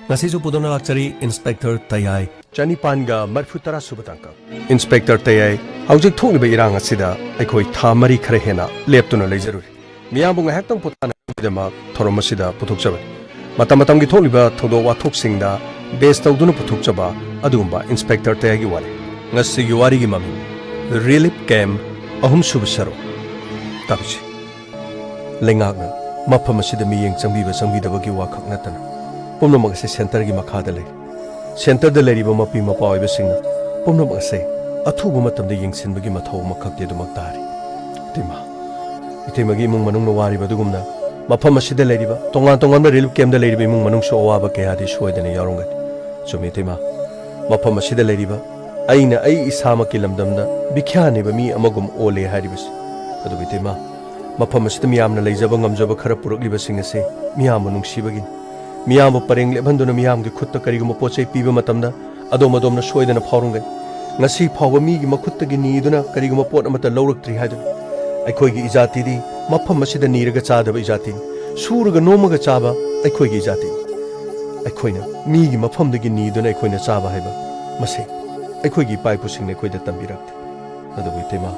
Ngasisu pudona lakchari Inspector Tayai Chanipanga Marfutara Subatanga Inspector Tayai Haujik Thongli ba irang asida aikoi tha mari khare hena leptuna leizaruri miyambung haktang potana dema thoromasida puthokjaba matam gi thongli ba thodo wathok singda base tawduna puthokjaba adumba Inspector Tayai gi wari ngasi gi wari gi mami relief camp ahum subsaro tabchi lengagna mafam asida miyeng changbi gi wakhak natana pomno magase center gi makhada le center da leriba mapi mapa oiba singna pomno magase athuba matamda yengsinbagi mathau makhakte dumak tari tima itemagi mung manung no wari badugumna mafam asida leriba tongan da relief camp da leriba mung manung so awaba kaya di soidane yarongat chumi tima mafam asida leriba aina ai isama kilamdamna bikhyane ba mi amagum ole haribas adugi tima mafam asida miyamna leijaba ngamjaba khara purakliba singase miyam manung sibagi miyam pareng lebanduna miyam gi khutta kariguma pochai piba matamda adom soidana phawrungai ngasi phawba mi gi makhutta gi niduna kariguma pot amata lawraktri haidun aikhoi gi ijati di mafam asida niraga chadaba ijati suruga nomaga chaba aikhoi gi ijati aikhoina mi gi mafam dagi niduna aikhoina chaba haiba mase aikhoi gi pai pusingne khoida tambirakti adubi tema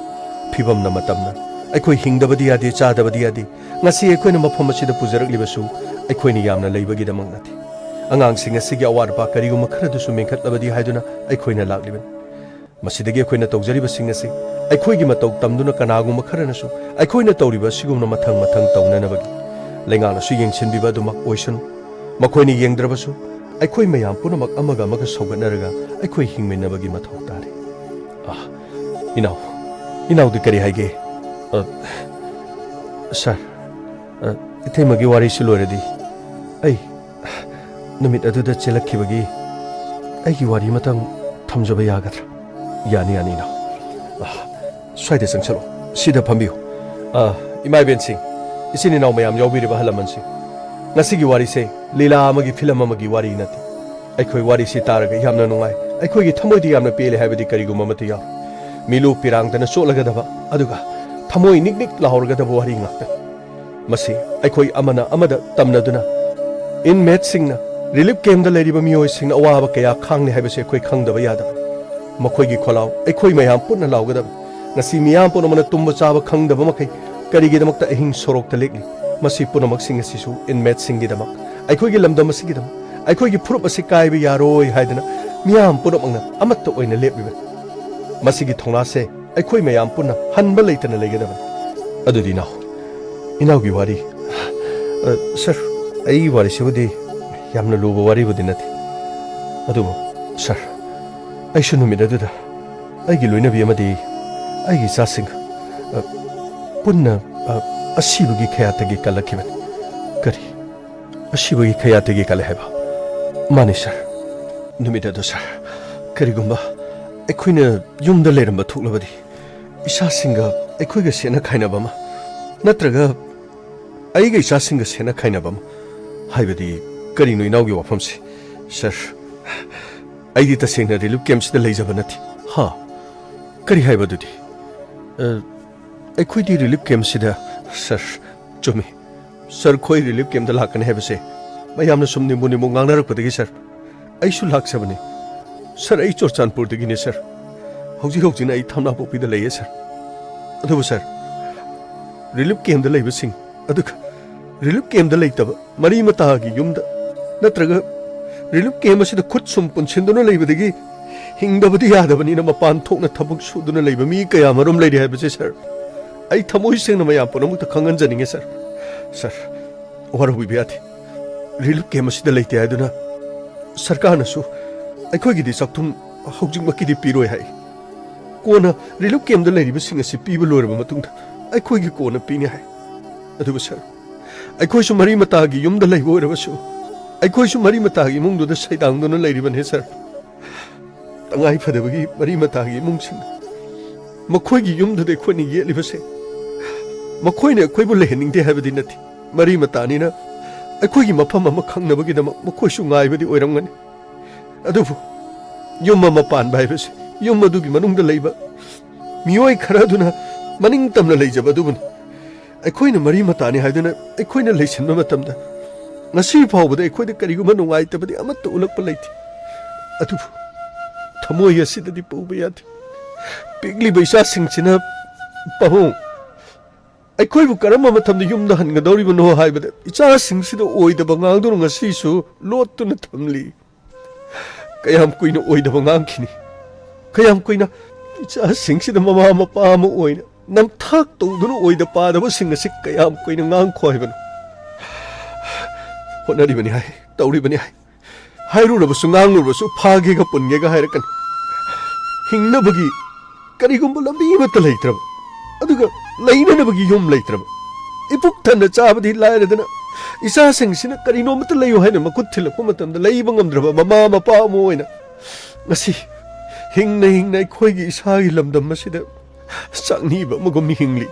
phibam na matamna aikhoi hingdabadi yadi chadabadi yadi ngasi aikhoina mafam asida pujaraklibasu aikhoini yamna leibagi damang nati angang sing asigi awar ba kariguma khara dusu mengkhat labadi haiduna aikhoina lagliban masidagi aikhoina tawjariba sing asi aikhoigi matau tamduna kanaguma khara nasu aikhoina tawriba sigumna mathang tawnanabagi lengana su yengsinbiba dumak oisun makhoini yengdrabasu aikhoi mayam punamak amaga soganaraga aikhoi hingmenabagi mathau tare inaw de kari haige sir ithemagi wari siloredi ai numit aduda chelakkhibagi aigi wari matang thamjaba yagadra yani na swaide sangchalo sida phambiu imai ben sing isini naw mayam yawbiriba halaman sing ngasigi wari se lila amagi film amagi wari nati aikhoi wari si taraga yamna nungai aikhoi gi thamoidi yamna pele haibadi kariguma mati ya milu pirang dana solaga daba aduga thamoi niknik lahorga daba wari ngakta masi aikhoi amada tamnaduna inmate singna relief camp da leriba miyoi singna awaba kaya khangni haibase aikhoi khangdaba yada makhoi gi kholaw aikhoi mayam punna lawgada ngasi miyam puno mana tumba chaba khangdaba makai karigi damakta ahing sorok ta lekli masi punamak sing asisu inmate singi damak aikhoi gi lamdam asigi dam aikhoi gi phurup asi kaiba yaroi haidana miyam punamangna amatta oina lebiba masi gi thongna se aikhoi mayam punna hanba leitana legedaba adudi naw inaugi wari sir ai wari sibudi yamna luba wari budi nati adubo sir ai shunu midaduda ai gi loina bi amadi ai gi sasing punna asibugi khayatagi kalakhiban kari asibugi khayatagi kalaheba mani sir numidadu sir karigumba aikhoina yumda leramba thuklabadi isa singa aikhoiga sena khainabama natraga aiga isa singa sena khainabama haibadi karino inaugi wafamsi sir aidi tasengna relief camp sida leijaba nati ha kari haibadudi aikhoi relief camp sida sir chumi sir khoi relief camp da lakane habase mayamna sumni muni mo ngangnarakpadagi sir aisu laksabani sir ai chorchanpur dagi ne sir hojina ai thamna popi da leiye sir adu sir relief camp da leiba sing adu relief camp da leitaba mari mata gi yumda natraga relief camp asida khut sum punsinduna leibadagi hingdabadi yadabani na mapan thokna thabuk suduna leiba mi kaya marum leiri habase sir ai thamoi sengna mayam punamukta khangan janinge sir warabi biati relief camp asida leite aduna sarkar nasu aikhoi gi di sakthum hojing makidi piroi hai kona relief camp da leiri basing asi piba loraba matungda aikhoi gi kona pini hai adu sir aikhoi su mari mata gi yum da leibo rabasu aikhoi su mari mata gi mung do da saidang do na leiri ban he sir tangai phadabagi mari mata gi mung sing makhoi gi yum da de khoni ye libase makhoi ne khoi bu lehening de habadi nati mari mata ni na aikhoi gi mafam ama khangnabagi da makhoi su ngai badi oiramngani adu yum ma pan bai base yum adu gi manung da leiba miyoi khara duna maning tamna leijaba dubun aikhoi na mari mata ni haiduna aikhoi na leisin ma matamda ngasi phawbada ekhoi kariguma nungaittabadi amatta ulakpa leiti adubu thamoi asidadi puba yadi pigli baisa singchina pahung ekhoi bu karama mathamda yumda hangadoribano haibada icha singsida oidaba ngangduru ngasi su lottuna thamli kayam kuina oidaba ngangkhini kayam kuina icha singsida mama mapa ama oina nam thak tawduna oida padaba singasi kayam kuina ngang khoibano honaribani hai tawribani hai hairurabasu nganglurabasu phagega pungega hairakan hingnabagi karigumba lambi mata leitraba aduga lainanabagi yum leitraba ipuk thana chabadi lairadana isa singsina karino mata layo haina makut thilakpa matamda leiba ngamdraba mama mapa ama oina ngasi hingna khoigi isagi lamdam masida changniba magum hingli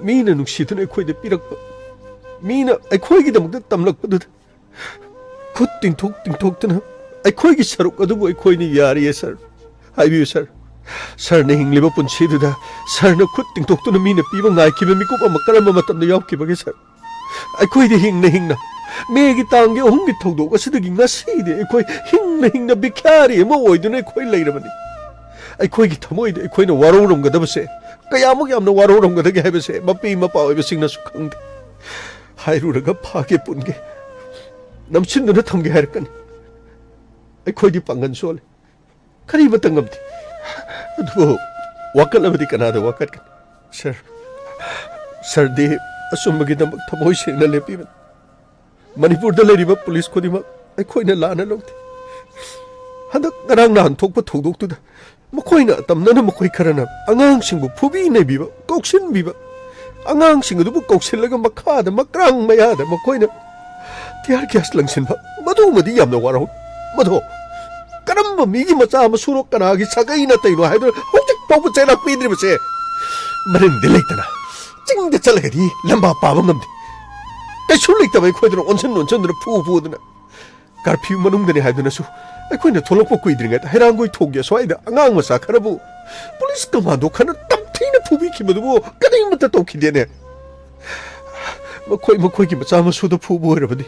mina nuksiduna khoida pirakpa mina khoigi damakta tamlakpa khut tingthok tana khoigi saruk adubu khoini yari sir haibiu sir ne hingliba punsiduda sir na khut tingthok tuna mina piba ngai kiba mikup ama karama matamda yaukibage sir khoidi hingna megi tangge ohungi thogdok asidagi ngaside khoi hingna bikhari ama oiduna khoi leirabani khoigi thamoide khoina waroromgadabase kayamuk yamna waroromgadage habase mapi mapa oibasingna su khangde hairuraga phage punge namchinduna thamge hairkani khoidi pangan sole kari batangamti adubo wakalabadi kanada wakatkan sir de asumagi damak thamoi sengna lepiban manipur da leriba police khodima khoina lana longte handak ngarang nan thokpa thodok tu da makhoina tamnana makhoi kharana angang singbu phubi nei biba koksin biba angang sing du koksil makha da makrang maya da makhoina tiar gas langsin ba madu madi yamna waro madu karamba migi macha ama suro kana gi sagai na taino haidro hojik pawbu chela pidri base marin dileitana ching de chalagadi lamba pawam namdi kaisu leitaba khoidro onsen dra phu dna curfew manungdani haiduna su khoina tholokpa kuidringa hairangoi thogya soida angang macha kharabu police commando khana tamthina phubi khimadu kadai mata tokidene makhoi gi macha ma su da phu boirabadi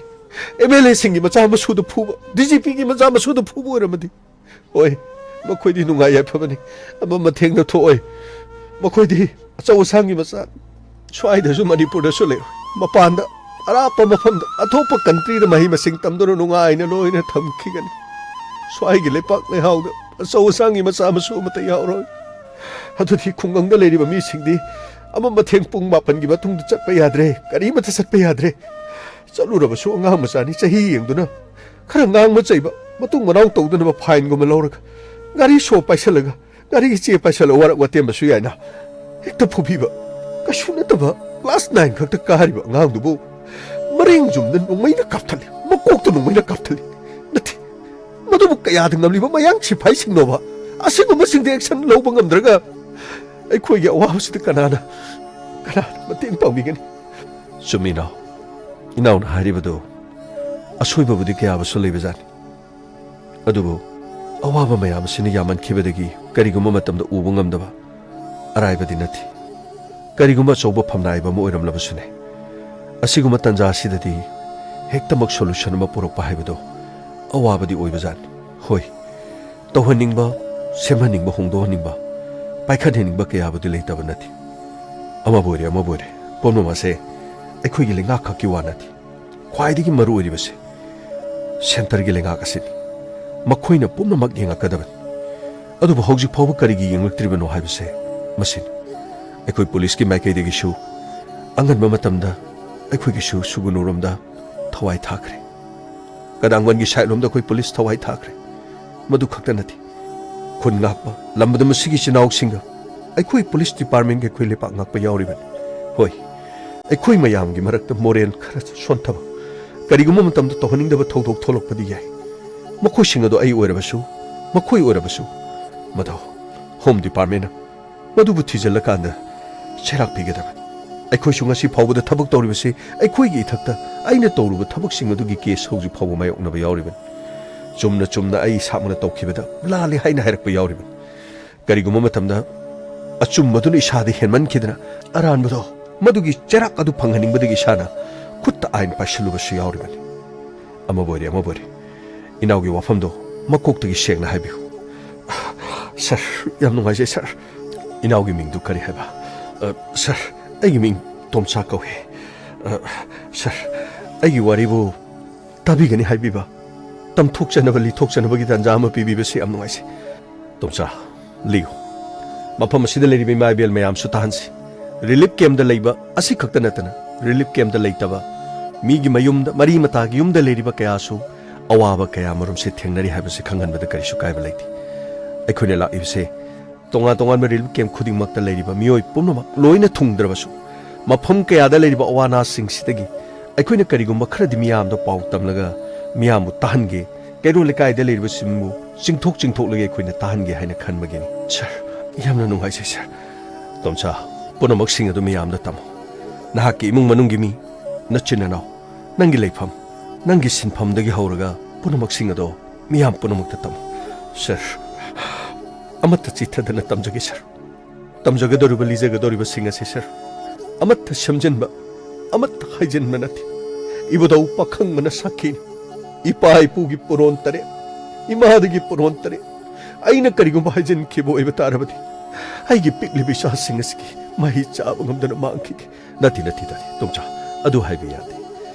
MLA singi macha ma su da phu DGP gi macha ma su da phu boirabadi oi makhoi di nungai ya phabani ama matheng na thoi makhoi di achau sangi macha soida su manipur da su le mapanda arapa mafamda athopa country da mahi masing tamdoro nungai na loina thamkhigani swai gi lepak le hauda achau sangi macha ma su mata yauro aduthi khungang da leriba mi singdi ama matheng pung mapan gi batung da chatpa yadre kari mata chatpa yadre chalurabasu angang macha ni chahi yengduna khara ngang ma chaiba matung manau tawduna ba fine goma lawraga gari so paisalaga gari gi che paisala wara watem basu yaina hekta phubiba kasuna taba class 9 khakta kariba ngang dubu maring jumdan nungmaina kapthali makok tu nungmaina kapthali nati madubu kaya dangam liba mayang sipai singnoba asiguma singde action lawba ngamdraga khoigi awabsida kanana mateng pangmigani sumina inaun haribado asoibabudi kaya basu leibajani adubu awaba mayam sini yaman khibadagi kariguma matamda ubu ngamdaba araibadi nati kariguma chawba phamnaiba mo oiramlabasune asiguma tanja sidadi hektamak solution ma purokpa haibado awabadi oibajani hoi tawhaningba semhaningba hongdohaningba paikhaningba kaya budi leitaba nati ama boire pomno mase khoigi lenga khaki wanati khwaidigi maru oribase center gi lenga kasini makhoina pumna mak yenga kadaban adubu hauji phawu karigi yenglatribano haibase masin khoi police ki maikai degi shu angan matamda khoi gi shu sugunuromda thawai thakre kadangwan gi sailomda khoi police thawai thakre madu khakta nati khun ngakpa lambada masigi chinau singa khoi police department ge khoi lepa ngakpa yauriban hoi khoi mayam gi marakta moren khara sontaba kariguma matamda tohaningdaba thogdok tholokpadi yai makhoi singado ai oirabasu makhoi oirabasu madaw home department madubu thijala kanda cherak pigedaba khoi su ngasi phawbada thabak tawribase khoi gi thakta aina tawruba thabak singadu gi case hauji phawba mayoknaba yauriban chumna ai samna tawkhibada lali haina hairakpa yauriban kariguma matamda achum maduna isadi henman khidna aran bado madugi cherak adu phanghaning badagi sana ꯈꯨꯠꯇ ꯑꯥꯏꯟ ꯄꯥꯏꯁꯤꯜꯂꯨꯕꯁꯨ ꯌꯥꯎꯔꯤꯕꯅꯤ ꯑꯃꯕꯨ ꯑꯣꯏꯔꯦ ꯏꯅꯥꯎꯒꯤ ꯋꯥꯐꯝꯗꯣ ꯃꯀꯣꯛꯇꯒꯤ ꯁꯦꯡꯅ ꯍꯥꯏꯕꯤꯌꯨ sir ꯌꯥꯝ ꯅꯨꯡꯉꯥꯏꯖꯩ sir ꯏꯅꯥꯎꯒꯤ ꯃꯤꯡꯗꯨ ꯀꯔꯤ ꯍꯥꯏꯕ ꯁꯔ ꯑꯩꯒꯤ ꯃꯤꯡ ꯇꯣꯝꯆꯥ ꯀꯧꯏ ꯁꯔ ꯑꯩꯒꯤ ꯋꯥꯔꯤꯕꯨ ꯇꯥꯕꯤꯒꯅꯤ ꯍꯥꯏꯕꯤꯕ ꯇꯝꯊꯣꯛꯆꯅꯕ ꯂꯤꯊꯣꯛꯆꯅꯕꯒꯤ ꯇꯥꯟꯖꯥ ꯑꯃ ꯄꯤꯕꯤꯕꯁꯤ ꯌꯥꯝ ꯅꯨꯡꯉꯥꯏꯖꯩ ꯇꯣꯝꯆꯥ ꯂꯤꯌꯨ ꯃꯐꯝ ꯑꯁꯤꯗ ꯂꯩꯔꯤꯕ ꯏꯃꯥ ꯏꯕꯦꯜ ꯃꯌꯥꯝꯁꯨ ꯇꯥꯍꯟꯁꯤ ꯔꯤꯂꯤꯐ ꯀꯦꯝꯞꯇ ꯂꯩꯕ ꯑꯁꯤ ꯈꯛꯇ ꯅꯠꯇꯅ ꯔꯤꯂꯤꯐ ꯀꯦꯝꯞꯇ ꯂꯩꯇꯕ ꯃꯤꯒꯤ ꯃꯌꯨꯝꯗ ꯃꯔꯤ ꯃꯇꯥꯒꯤ ꯌꯨꯝꯗ ꯂꯩꯔꯤꯕ ꯀꯌꯥꯁꯨ ꯑꯋꯥꯕ ꯀꯌꯥ ꯃꯔꯨꯝꯁꯦ ꯊꯦꯡꯅꯔꯤ ꯍꯥꯏꯕꯁꯤ ꯈꯪꯍꯟꯕꯗ ꯀꯔꯤꯁꯨ ꯀꯥꯏꯕ ꯂꯩꯇꯦ ꯑꯩꯈꯣꯏꯅ ꯂꯥꯛꯏꯕꯁꯦ ꯇꯣꯉꯥꯟ ꯇꯣꯉꯥꯟꯕ ꯔꯤꯂꯤꯐ ꯀꯦꯝꯞ ꯈꯨꯗꯤꯡꯃꯛꯇ ꯂꯩꯔꯤꯕ ꯃꯤꯑꯣꯏ ꯄꯨꯝꯅꯃꯛ ꯂꯣꯏꯅ ꯊꯨꯡꯗ꯭ꯔꯕꯁꯨ ꯃꯐꯝ ꯀꯌꯥꯗ ꯂꯩꯔꯤꯕ ꯑꯋꯥꯅꯥꯁꯤꯡꯁꯤꯗꯒꯤ ꯑꯩꯈꯣꯏꯅ ꯀꯔꯤꯒꯨꯝꯕ ꯈꯔꯗꯤ ꯃꯤꯌꯥꯝꯗ ꯄꯥꯎ ꯇꯝꯂꯒ ꯃꯤꯌꯥꯝꯕꯨ ꯇꯥꯍꯟꯒꯦ ꯀꯩꯔꯣꯜ ꯂꯩꯀꯥꯏꯗ ꯂꯩꯔꯤꯕꯁꯤꯡꯕꯨ ꯆꯤꯡꯊꯣꯛꯂꯒ ꯑꯩꯈꯣꯏꯅ ꯇꯥꯍꯟꯒꯦ ꯍꯥꯏꯅ ꯈꯟꯕꯒꯤꯅꯤ ꯁꯔ ꯌꯥꯝꯅ ꯅꯨꯡꯉꯥꯏꯖꯩ ꯁꯔ ꯇꯣꯝꯆꯥ ꯄꯨꯝꯅꯃꯛꯁꯤꯡ ꯑꯗꯨ ꯃꯤꯌꯥꯝꯗ ꯇꯝꯃꯨ ꯅꯍꯥꯛꯀꯤ ꯏꯃꯨꯡ ꯃꯅꯨꯡꯒꯤ ꯃꯤ ꯅꯆꯤꯟ ꯅꯅꯥꯎ ꯅꯪꯒꯤ ꯂꯩꯐꯝ ꯅꯪꯒꯤ ꯁꯤꯟꯐꯝꯗꯒꯤ ꯍꯧꯔꯒ ꯄꯨꯝꯅꯃꯛꯁꯤꯡ ꯑꯗꯣ ꯃꯤꯌꯥꯝ ꯄꯨꯝꯅꯃꯛꯇ ꯇꯝꯃꯨ ꯁꯔ ꯑꯃꯠꯇ ꯆꯤꯊꯗꯅ ꯇꯝꯖꯒꯦ ꯁꯔ ꯇꯝꯖꯒꯗꯧꯔꯤꯕ ꯂꯤꯖꯒꯗꯧꯔꯤꯕꯁꯤꯡ ꯑꯁꯤ ꯁꯔ ꯑꯃꯠꯇ ꯁꯦꯝꯖꯤꯟꯕ ꯑꯃꯠꯇ ꯍꯥꯏꯖꯤꯟꯕ ꯅꯠꯇꯦ ꯏꯕꯨꯙꯧ ꯄꯥꯈꯪꯕꯅ ꯁꯥꯈꯤꯅꯤ ꯏꯄꯥ ꯏꯄꯨꯒꯤ ꯄꯨꯔꯣꯟ ꯇꯔꯦꯠ ꯏꯃꯥꯗꯒꯤ ꯄꯨꯔꯣꯟ ꯇꯔꯦꯠ ꯑꯩꯅ ꯀꯔꯤꯒꯨꯝꯕ ꯍꯥꯏꯖꯤꯟꯈꯤꯕ ꯑꯣꯏꯕ ꯇꯥꯔꯕꯗꯤ ꯑꯩꯒꯤ ꯄꯤꯛꯂꯤꯕ ꯏꯆꯥꯁꯤꯡ ꯑꯁꯤꯒꯤ ꯃꯍꯩ ꯆꯥꯕ ꯉꯝꯗꯅ ꯃꯥꯡꯈꯤꯒꯦ ꯅꯠꯇꯦ ꯇꯣꯝꯆꯥ ꯑꯗꯨ ꯍꯥꯏꯕ ꯌꯥꯗꯦ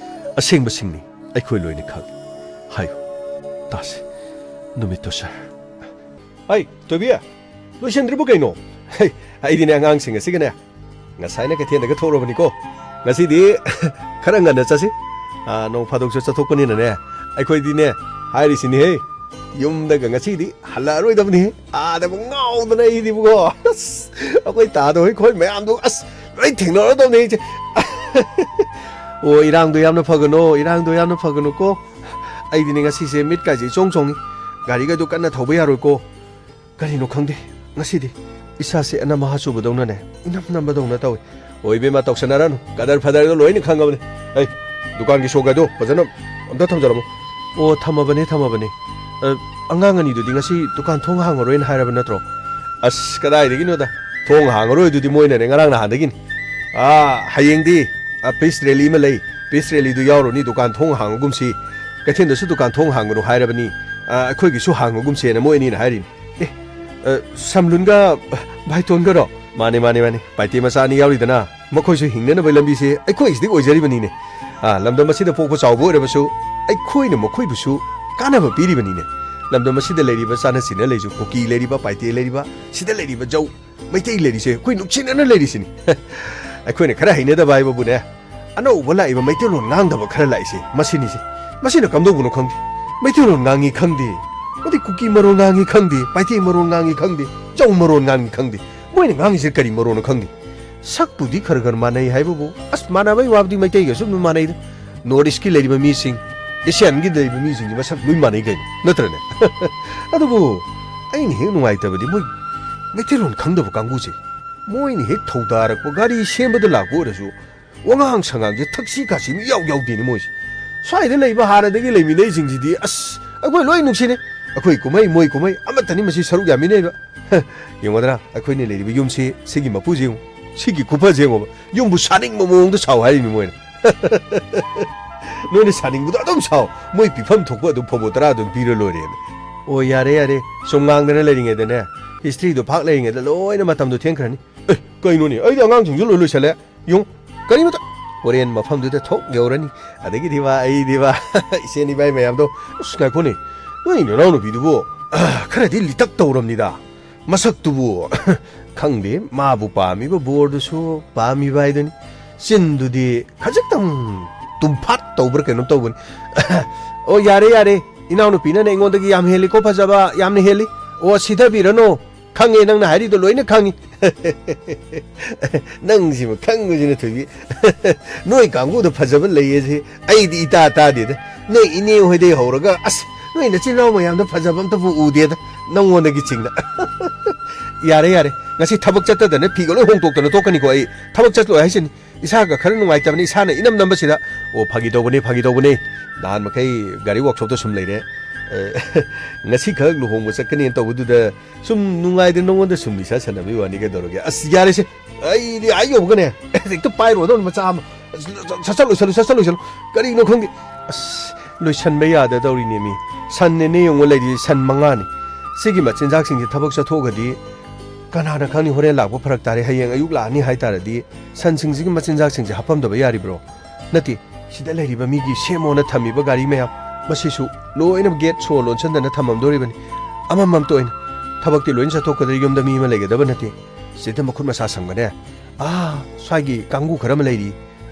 ꯑꯁꯦꯡꯕꯁꯤꯡꯅꯤ ꯑꯩꯈꯣꯏ ꯂꯣꯏꯅ ꯈꯪꯏ ꯍꯥꯏꯌꯨ ꯇꯥꯁꯤ ꯅꯨꯃꯤꯠꯇꯣ ꯁꯔ ꯍꯩ ꯇꯣꯏꯕꯤ ꯂꯣꯏꯁꯤꯟꯗ꯭ꯔꯤꯕꯣ ꯀꯩꯅꯣ ꯑꯩꯗꯤꯅꯦ ꯑꯉꯥꯡꯁꯤꯡ ꯑꯁꯤꯒꯅꯦ ꯉꯁꯥꯏꯅ ꯀꯩꯊꯦꯜꯗꯒ ꯊꯣꯛꯎꯔꯕꯅꯤꯀꯣ ꯉꯁꯤꯗꯤ ꯈꯔ ꯉꯟꯅ ꯆꯠꯁꯤ ꯅꯣꯡ ꯐꯥꯗꯣꯛꯁꯨ ꯆꯠꯊꯣꯛꯄꯅꯤꯅꯅꯦ ꯑꯩꯈꯣꯏꯗꯤꯅꯦ ꯍꯥꯏꯔꯤꯁꯤꯅꯤꯍꯦ ꯌꯨꯝꯗꯒ ꯉꯁꯤꯗꯤ ꯍꯜꯂꯛꯑꯔꯣꯏꯗꯕꯅꯤꯍꯦ ꯑꯥꯗꯕꯨ ꯉꯥꯎꯗꯅ ꯑꯩꯗꯤꯕꯨꯀꯣ ꯑꯁ ꯑꯩꯈꯣꯏ ꯇꯥꯗꯣ ꯑꯩꯈꯣꯏ ꯃꯌꯥꯝꯗꯣ ꯑꯁ ꯂꯣꯏ ꯊꯦꯡꯅꯔꯗꯕꯅꯤ ꯑꯩꯁꯦ ꯑꯣ ꯏꯔꯥꯡꯗꯣ ꯌꯥꯝꯅ ꯐꯒꯅꯨꯀꯣ ꯑꯩꯗꯤꯅꯦ ꯉꯁꯤꯁꯦ ꯃꯤꯠꯀꯥꯏꯁꯦ ꯆꯣꯡꯉꯤ ꯒꯥꯔꯤꯒꯗꯣ ꯀꯟꯅ ꯊꯧꯕ ꯌꯥꯔꯣꯏꯀꯣ ꯀꯔꯤꯅꯣ ꯈꯪꯗꯦ ꯉꯁꯤꯗꯤ ꯏꯁꯥꯁꯦ ꯑꯅꯝ ꯑꯍꯥ ꯆꯨꯕꯗꯧꯅꯅꯦ ꯏꯅꯝ ꯅꯝꯕꯗꯧꯅ ꯇꯧꯏ ꯍꯣꯏ ꯏꯕꯦꯝꯃ ꯇꯧꯁꯟꯅꯔꯅꯨ ꯀꯗꯔ ꯐꯗꯔꯗꯣ ꯂꯣꯏꯅ ꯈꯪꯉꯕꯅꯤ ꯑꯩ ꯗꯨꯀꯥꯟꯒꯤ ꯁꯣꯒꯥꯏꯗꯣ ꯐꯖꯅ ꯑꯝꯇ ꯊꯝꯖꯔꯝꯃꯣ ꯑꯣ ꯊꯝꯃꯕꯅꯦ ꯑꯉꯥꯡ ꯑꯅꯤꯗꯨꯗꯤ ꯉꯁꯤ ꯗꯨꯀꯥꯟ ꯊꯣꯡ ꯍꯥꯡꯉꯔꯣꯏꯅ ꯍꯥꯏꯔꯕ ꯅꯠꯇ꯭ꯔꯣ ꯑꯁ ꯀꯗꯥꯏꯗꯒꯤꯅꯣꯗ ꯊꯣꯡ ꯍꯥꯡꯉꯔꯣꯏ ꯑꯗꯨꯗꯤ ꯃꯣꯏꯅꯅꯦ ꯉꯔꯥꯡ ꯅꯍꯥꯟꯗꯒꯤꯅꯤ ꯍꯌꯦꯡꯗꯤ ꯄꯤꯁ ꯔꯦꯂꯤ ꯑꯃ ꯂꯩ ꯄꯤꯁ ꯔꯦꯂꯤꯗꯨ ꯌꯥꯎꯔꯨꯅꯤ ꯗꯨꯀꯥꯟ ꯊꯣꯡ ꯍꯥꯡꯉꯒꯨꯝꯁꯤ ꯀꯩꯊꯦꯜꯗꯁꯨ ꯗꯨꯀꯥꯟ ꯊꯣꯡ ꯍꯥꯡꯒꯅꯨ ꯍꯥꯏꯔꯕꯅꯤ ꯑꯩꯈꯣꯏꯒꯤꯁꯨ ꯍꯥꯡꯉꯒꯨꯝꯁꯦꯅ ꯃꯣꯏ ꯑꯅꯤꯅ ꯍꯥꯏꯔꯤꯅꯤ ꯁꯝꯂꯨꯟꯒ ꯚꯥꯏꯇꯣꯟꯒꯔꯣ ꯃꯥꯅꯦ ꯄꯥꯏꯇꯦ ꯃꯆꯥ ꯑꯅꯤ ꯌꯥꯎꯔꯤꯗꯅ ꯃꯈꯣꯏꯁꯨ ꯍꯤꯡꯅꯅꯕ ꯂꯝꯕꯤꯁꯦ ꯑꯩꯈꯣꯏꯁꯤꯗꯤ ꯑꯣꯏꯖꯔꯤꯕꯅꯤꯅꯦ ꯂꯝꯗꯝ ꯑꯁꯤꯗ ꯄꯣꯛꯄ ꯆꯥꯎꯕ ꯑꯣꯏꯔꯕꯁꯨ ꯑꯩꯈꯣꯏꯅ ꯃꯈꯣꯏꯕꯨꯁꯨ ꯀꯥꯟꯅꯕ ꯄꯤꯔꯤꯕꯅꯤꯅꯦ ꯂꯝꯗꯝ ꯑꯁꯤꯗ ꯂꯩꯔꯤꯕ ꯆꯥꯅ ꯆꯤꯟꯅ ꯂꯩꯔꯤꯕ ꯀꯨꯀꯤ ꯂꯩꯔꯤꯕ ꯄꯥꯏꯇꯦ ꯂꯩꯔꯤꯕ ꯁꯤꯗ ꯂꯩꯔꯤꯕ ꯖꯧ ꯃꯩꯇꯩ ꯂꯩꯔꯤꯁꯦ ꯑꯩꯈꯣꯏ ꯅꯨꯡꯁꯤꯅꯅ ꯂꯩꯔꯤꯁꯤꯅꯤ ꯑꯩꯈꯣꯏꯅ ꯈꯔ ꯍꯩꯅꯗꯕ ꯍꯥꯏꯕꯕꯨꯅꯦ ꯑꯅꯧꯕ ꯂꯥꯛꯏꯕ ꯃꯩꯇꯩꯂꯣꯟ ꯉꯥꯡꯗꯕ ꯈꯔ ꯂꯥꯛꯏꯁꯦ ꯃꯁꯤꯅ ꯀꯝꯗꯧꯕꯅꯣ ꯈꯪꯗꯦ ꯃꯩꯇꯩꯂꯣꯟ ꯉꯥꯡꯉꯤ ꯈꯪꯗꯦ ꯑꯗꯩ ꯀꯨꯀꯤ ꯃꯔꯣꯟ ꯉꯥꯡꯉꯤ ꯈꯪꯗꯦ ꯄꯥꯏꯇꯦ ꯃꯔꯣꯟ ꯉꯥꯡꯉꯤ ꯈꯪꯗꯦ ꯆꯧ ꯃꯔꯣꯟ ꯉꯥꯡꯉꯤ ꯈꯪꯗꯦ ꯃꯣꯏꯅ ꯉꯥꯡꯉꯤꯁꯦ ꯀꯔꯤ ꯃꯔꯣꯟꯅꯣ ꯈꯪꯗꯦ ꯁꯛꯄꯨꯗꯤ ꯈꯔ ꯃꯥꯟꯅꯩ ꯍꯥꯏꯕꯕꯨ ꯑꯁ ꯃꯥꯟꯅꯕꯩ ꯋꯥꯕꯨꯗꯤ ꯃꯩꯇꯩꯒꯁꯨ ꯑꯗꯨꯝ ꯃꯥꯟꯅꯩꯗ ꯅꯣꯔꯠ ꯏꯁꯀꯤ ꯂꯩꯔꯤꯕ ꯃꯤꯁꯤꯡ ꯑꯦꯁꯤꯌꯥꯟꯒꯤ ꯂꯩꯔꯤꯕ ꯃꯤꯁꯤꯡꯁꯤ ꯃꯁꯛ ꯂꯣꯏ ꯃꯥꯟꯅꯩ ꯀꯩꯅꯣ ꯅꯠꯇ꯭ꯔꯅꯦ ꯑꯗꯨꯕꯨ ꯑꯩꯅ ꯍꯦꯛ ꯅꯨꯡꯉꯥꯏꯇꯕꯗꯤ ꯃꯣꯏ ꯃꯩꯇꯩꯂꯣꯟ ꯈꯪꯗꯕ ꯀꯥꯡꯕꯨꯁꯦ ꯃꯣꯏꯅ ꯍꯦꯛ ꯊꯧꯗꯥꯔꯛꯄ ꯒꯥꯔꯤ ꯁꯦꯝꯕꯗ ꯂꯥꯛꯄ ꯑꯣꯏꯔꯁꯨ ꯋꯥꯉꯥꯡ ꯁꯉꯥꯡꯁꯦ ꯊꯛꯁꯤ ꯈꯥꯁꯤ ꯏꯌꯥꯎ ꯌꯥꯎꯗꯦꯅꯦ ꯃꯣꯏꯁꯦ ꯁ꯭ꯋꯥꯏꯗ ꯂꯩꯕ ꯍꯥꯟꯅꯗꯒꯤ ꯂꯩꯃꯤꯟꯅꯩꯁꯤꯡꯁꯤꯗꯤ ꯑꯁ ꯑꯩꯈꯣꯏ ꯂꯣꯏ ꯅꯨꯡꯁꯤꯅꯦ ꯑꯩꯈꯣꯏ ꯀꯨꯝꯍꯩ ꯃꯣꯏ ꯀꯨꯝꯍꯩ ꯑꯃꯠꯇꯅꯤ ꯃꯁꯤ ꯁꯔꯨꯛ ꯌꯥꯃꯤꯟꯅꯩꯕ ꯌꯦꯡꯉꯣꯗꯅ ꯑꯩꯈꯣꯏꯅ ꯂꯩꯔꯤꯕ ꯌꯨꯝꯁꯤ ꯁꯤꯒꯤ ꯃꯄꯨꯁꯦ ꯌꯦꯡꯉꯨ ꯁꯤꯒꯤ ꯈꯨꯐꯁꯦ ꯌꯦꯡꯉꯣꯕ ꯌꯨꯝꯕꯨ ꯁꯥꯅꯤꯡꯕ ꯃꯑꯣꯡꯗ ꯁꯥꯎ ꯍꯥꯏꯔꯤꯅꯤ ꯃꯣꯏꯅ ꯅꯣꯏꯅ ꯁꯥꯅꯤꯡꯕꯗꯣ ꯑꯗꯨꯝ ꯁꯥꯎ ꯃꯣꯏ ꯄꯤꯐꯝ ꯊꯣꯛꯄ ꯑꯗꯨꯝ ꯐꯧꯕꯣ 10 ꯑꯗꯨꯝ ꯄꯤꯔ ꯂꯣꯏꯔꯦꯅ ꯑꯣ ꯌꯥꯔꯦ ꯁꯨꯝ ꯉꯥꯡꯗꯅ ꯂꯩꯔꯤꯉꯩꯗꯅꯦ ꯍꯤꯁꯇ꯭ꯔꯤꯗꯣ ꯐꯥꯛ ꯂꯩꯔꯤꯉꯩꯗ ꯂꯣꯏꯅ ꯃꯇꯝꯗꯣ ꯊꯦꯡꯈ꯭ꯔꯅꯤ ꯀꯩꯅꯣꯅꯦ ꯑꯩꯗꯤ ꯑꯉꯥꯡꯁꯤꯡꯁꯨ ꯂꯣꯏ ꯂꯣꯏꯁꯜꯂꯦ ꯌꯨꯡ ꯀꯔꯤꯃꯇ ꯍꯣꯔꯦꯟ ꯃꯐꯝꯗꯨꯗ ꯊꯣꯛ ꯌꯧꯔꯅꯤ ꯑꯗꯒꯤꯗꯤꯕ ꯑꯩꯗꯤꯕ ꯏꯆꯦꯟ ꯏꯕꯥꯏ ꯃꯌꯥꯝꯗꯣ ꯑꯁ ꯉꯥꯏꯈꯣꯅꯦ ꯅꯣꯏ ꯅꯅꯥꯎ ꯅꯨꯄꯤꯗꯨꯕꯨ ꯈꯔꯗꯤ ꯂꯤꯇꯛ ꯇꯧꯔꯝꯅꯤꯗ ꯃꯁꯛꯇꯨꯕꯨ ꯈꯪꯗꯦ ꯃꯥꯕꯨ ꯄꯥꯝꯃꯤꯕ ꯕꯣꯔꯗꯨꯁꯨ ꯄꯥꯝꯃꯤꯕ ꯍꯥꯏꯗꯨꯅꯤ ꯆꯤꯟꯗꯨꯗꯤ ꯈꯖꯤꯛꯇꯪ ꯇꯨꯝꯐꯥꯠ ꯇꯧꯕ꯭ꯔꯥ ꯀꯩꯅꯣꯝ ꯇꯧꯕꯅꯤ ꯑꯣ ꯌꯥꯔꯦ ꯏꯅꯥꯎꯅꯨꯄꯤꯅꯅꯦ ꯑꯩꯉꯣꯟꯗꯒꯤ ꯌꯥꯝ ꯍꯦꯜꯂꯤꯀꯣ ꯐꯖꯕ ꯌꯥꯝꯅ ꯍꯦꯜꯂꯤ ꯑꯣ ꯁꯤꯊꯕꯤꯔꯅꯣ ꯈꯪꯉꯦ ꯅꯪꯅ ꯍꯥꯏꯔꯤꯗꯣ ꯂꯣꯏꯅ ꯈꯪꯉꯤ ꯅꯪꯁꯤꯃ ꯈꯪꯕꯁꯤꯅ ꯊꯣꯏꯕꯤ ꯅꯣꯏ ꯀꯥꯡꯕꯨꯗ ꯐꯖꯕ ꯂꯩꯌꯦꯁꯦ ꯑꯩꯗꯤ ꯏꯇꯥ ꯇꯥꯗꯦꯗ ꯅꯣꯏ ꯏꯅꯦ ꯍꯣꯏꯗꯩ ꯍꯧꯔꯒ ꯑꯁ ꯅꯣꯏ ꯅꯆꯤꯟ ꯏꯅꯥꯎ ꯃꯌꯥꯝꯗ ꯐꯖꯕ ꯑꯝꯇꯕꯨ ꯎꯗꯦꯗ ꯅꯪꯉꯣꯟꯗꯒꯤ ꯆꯤꯡꯅ ꯌꯥꯔꯦ ꯉꯁꯤ ꯊꯕꯛ ꯆꯠꯇꯗꯅ ꯐꯤꯒ ꯂꯣꯏ ꯍꯣꯡꯇꯣꯛꯇꯅ ꯊꯣꯛꯀꯅꯤꯀꯣ ꯑꯩ ꯊꯕꯛ ꯆꯠꯂꯣꯏ ꯍꯥꯏꯁꯤꯅꯤ ꯏꯁꯥꯒ ꯈꯔ ꯅꯨꯡꯉꯥꯏꯇꯕꯅꯤ ꯏꯁꯥꯅ ꯏꯅꯝ ꯅꯝꯕꯁꯤꯗ ꯑꯣ ꯐꯥꯒꯤ ꯇꯧꯕꯅꯦ ꯅꯍꯥꯟ ꯃꯈꯩ ꯒꯥꯔꯤ ꯋꯥꯛꯁꯣꯞꯇ ꯁꯨꯝ ꯂꯩꯔꯦ ngasi khak luhong sakani to bududa sum nungai de nongon de sum bisa sanabi wani ke doroge as yare se ai di ayo gane ek to pai ro don macha ꯁꯠ ꯂꯣꯏꯁꯜꯂꯨ ꯀꯔꯤꯅꯣ ꯈꯪꯗꯦ ꯂꯣꯏꯁꯟꯕ ꯌꯥꯗꯗꯧꯔꯤꯅꯦ ꯃꯤ ꯁꯟꯅꯦꯅꯦ ꯌꯦꯡꯉꯣ ꯂꯩꯔꯤ ꯁꯟ 5ꯅꯤ ꯁꯤꯒꯤ ꯃꯆꯤꯟꯖꯥꯛꯁꯤꯡꯁꯦ ꯊꯕꯛ ꯆꯠꯊꯣꯛꯑꯒꯗꯤ ꯀꯅꯥꯅ ꯈꯪꯅꯤ ꯍꯣꯔꯦꯟ ꯂꯥꯛꯄ ꯐꯔꯛ ꯇꯥꯔꯦ ꯍꯌꯦꯡ ꯑꯌꯨꯛ ꯂꯥꯛꯑꯅꯤ ꯍꯥꯏꯇꯥꯔꯗꯤ ꯁꯟꯁꯤꯡꯁꯤꯒꯤ ꯃꯆꯤꯟꯖꯥꯛꯁꯤꯡꯁꯦ ꯍꯥꯞꯄꯝꯗꯕ ꯌꯥꯔꯤꯕ꯭ꯔꯣ ꯅꯠꯇꯦ ꯁꯤꯗ ꯂꯩꯔꯤꯕ ꯃꯤꯒꯤ ꯁꯦꯝꯃꯣꯅ ꯊꯝꯃꯤꯕ ꯒꯥꯔꯤ ꯃꯌꯥꯝ ꯃꯁꯤꯁꯨ ꯂꯣꯏꯅ ꯒꯦꯠ ꯁꯣ ꯂꯣꯟꯁꯤꯟꯗꯅ ꯊꯝꯃꯝꯗꯣꯔꯤꯕꯅꯤ ꯑꯃꯃꯝꯇ ꯑꯣꯏꯅ ꯊꯕꯛꯇꯤ ꯂꯣꯏꯅ ꯆꯠꯊꯣꯛꯀꯗ꯭ꯔ ꯌꯨꯝꯗ ꯃꯤ ꯑꯃ ꯂꯩꯒꯗꯕ ꯅꯠꯇꯦ ꯁꯤꯗ ꯃꯈꯨꯠ ꯃꯁꯥ ꯁꯪꯕꯅꯦ ꯁ꯭ꯋꯥꯏꯒꯤ ꯀꯥꯡꯕꯨ ꯈꯔ ꯑꯃ ꯂꯩꯔꯤ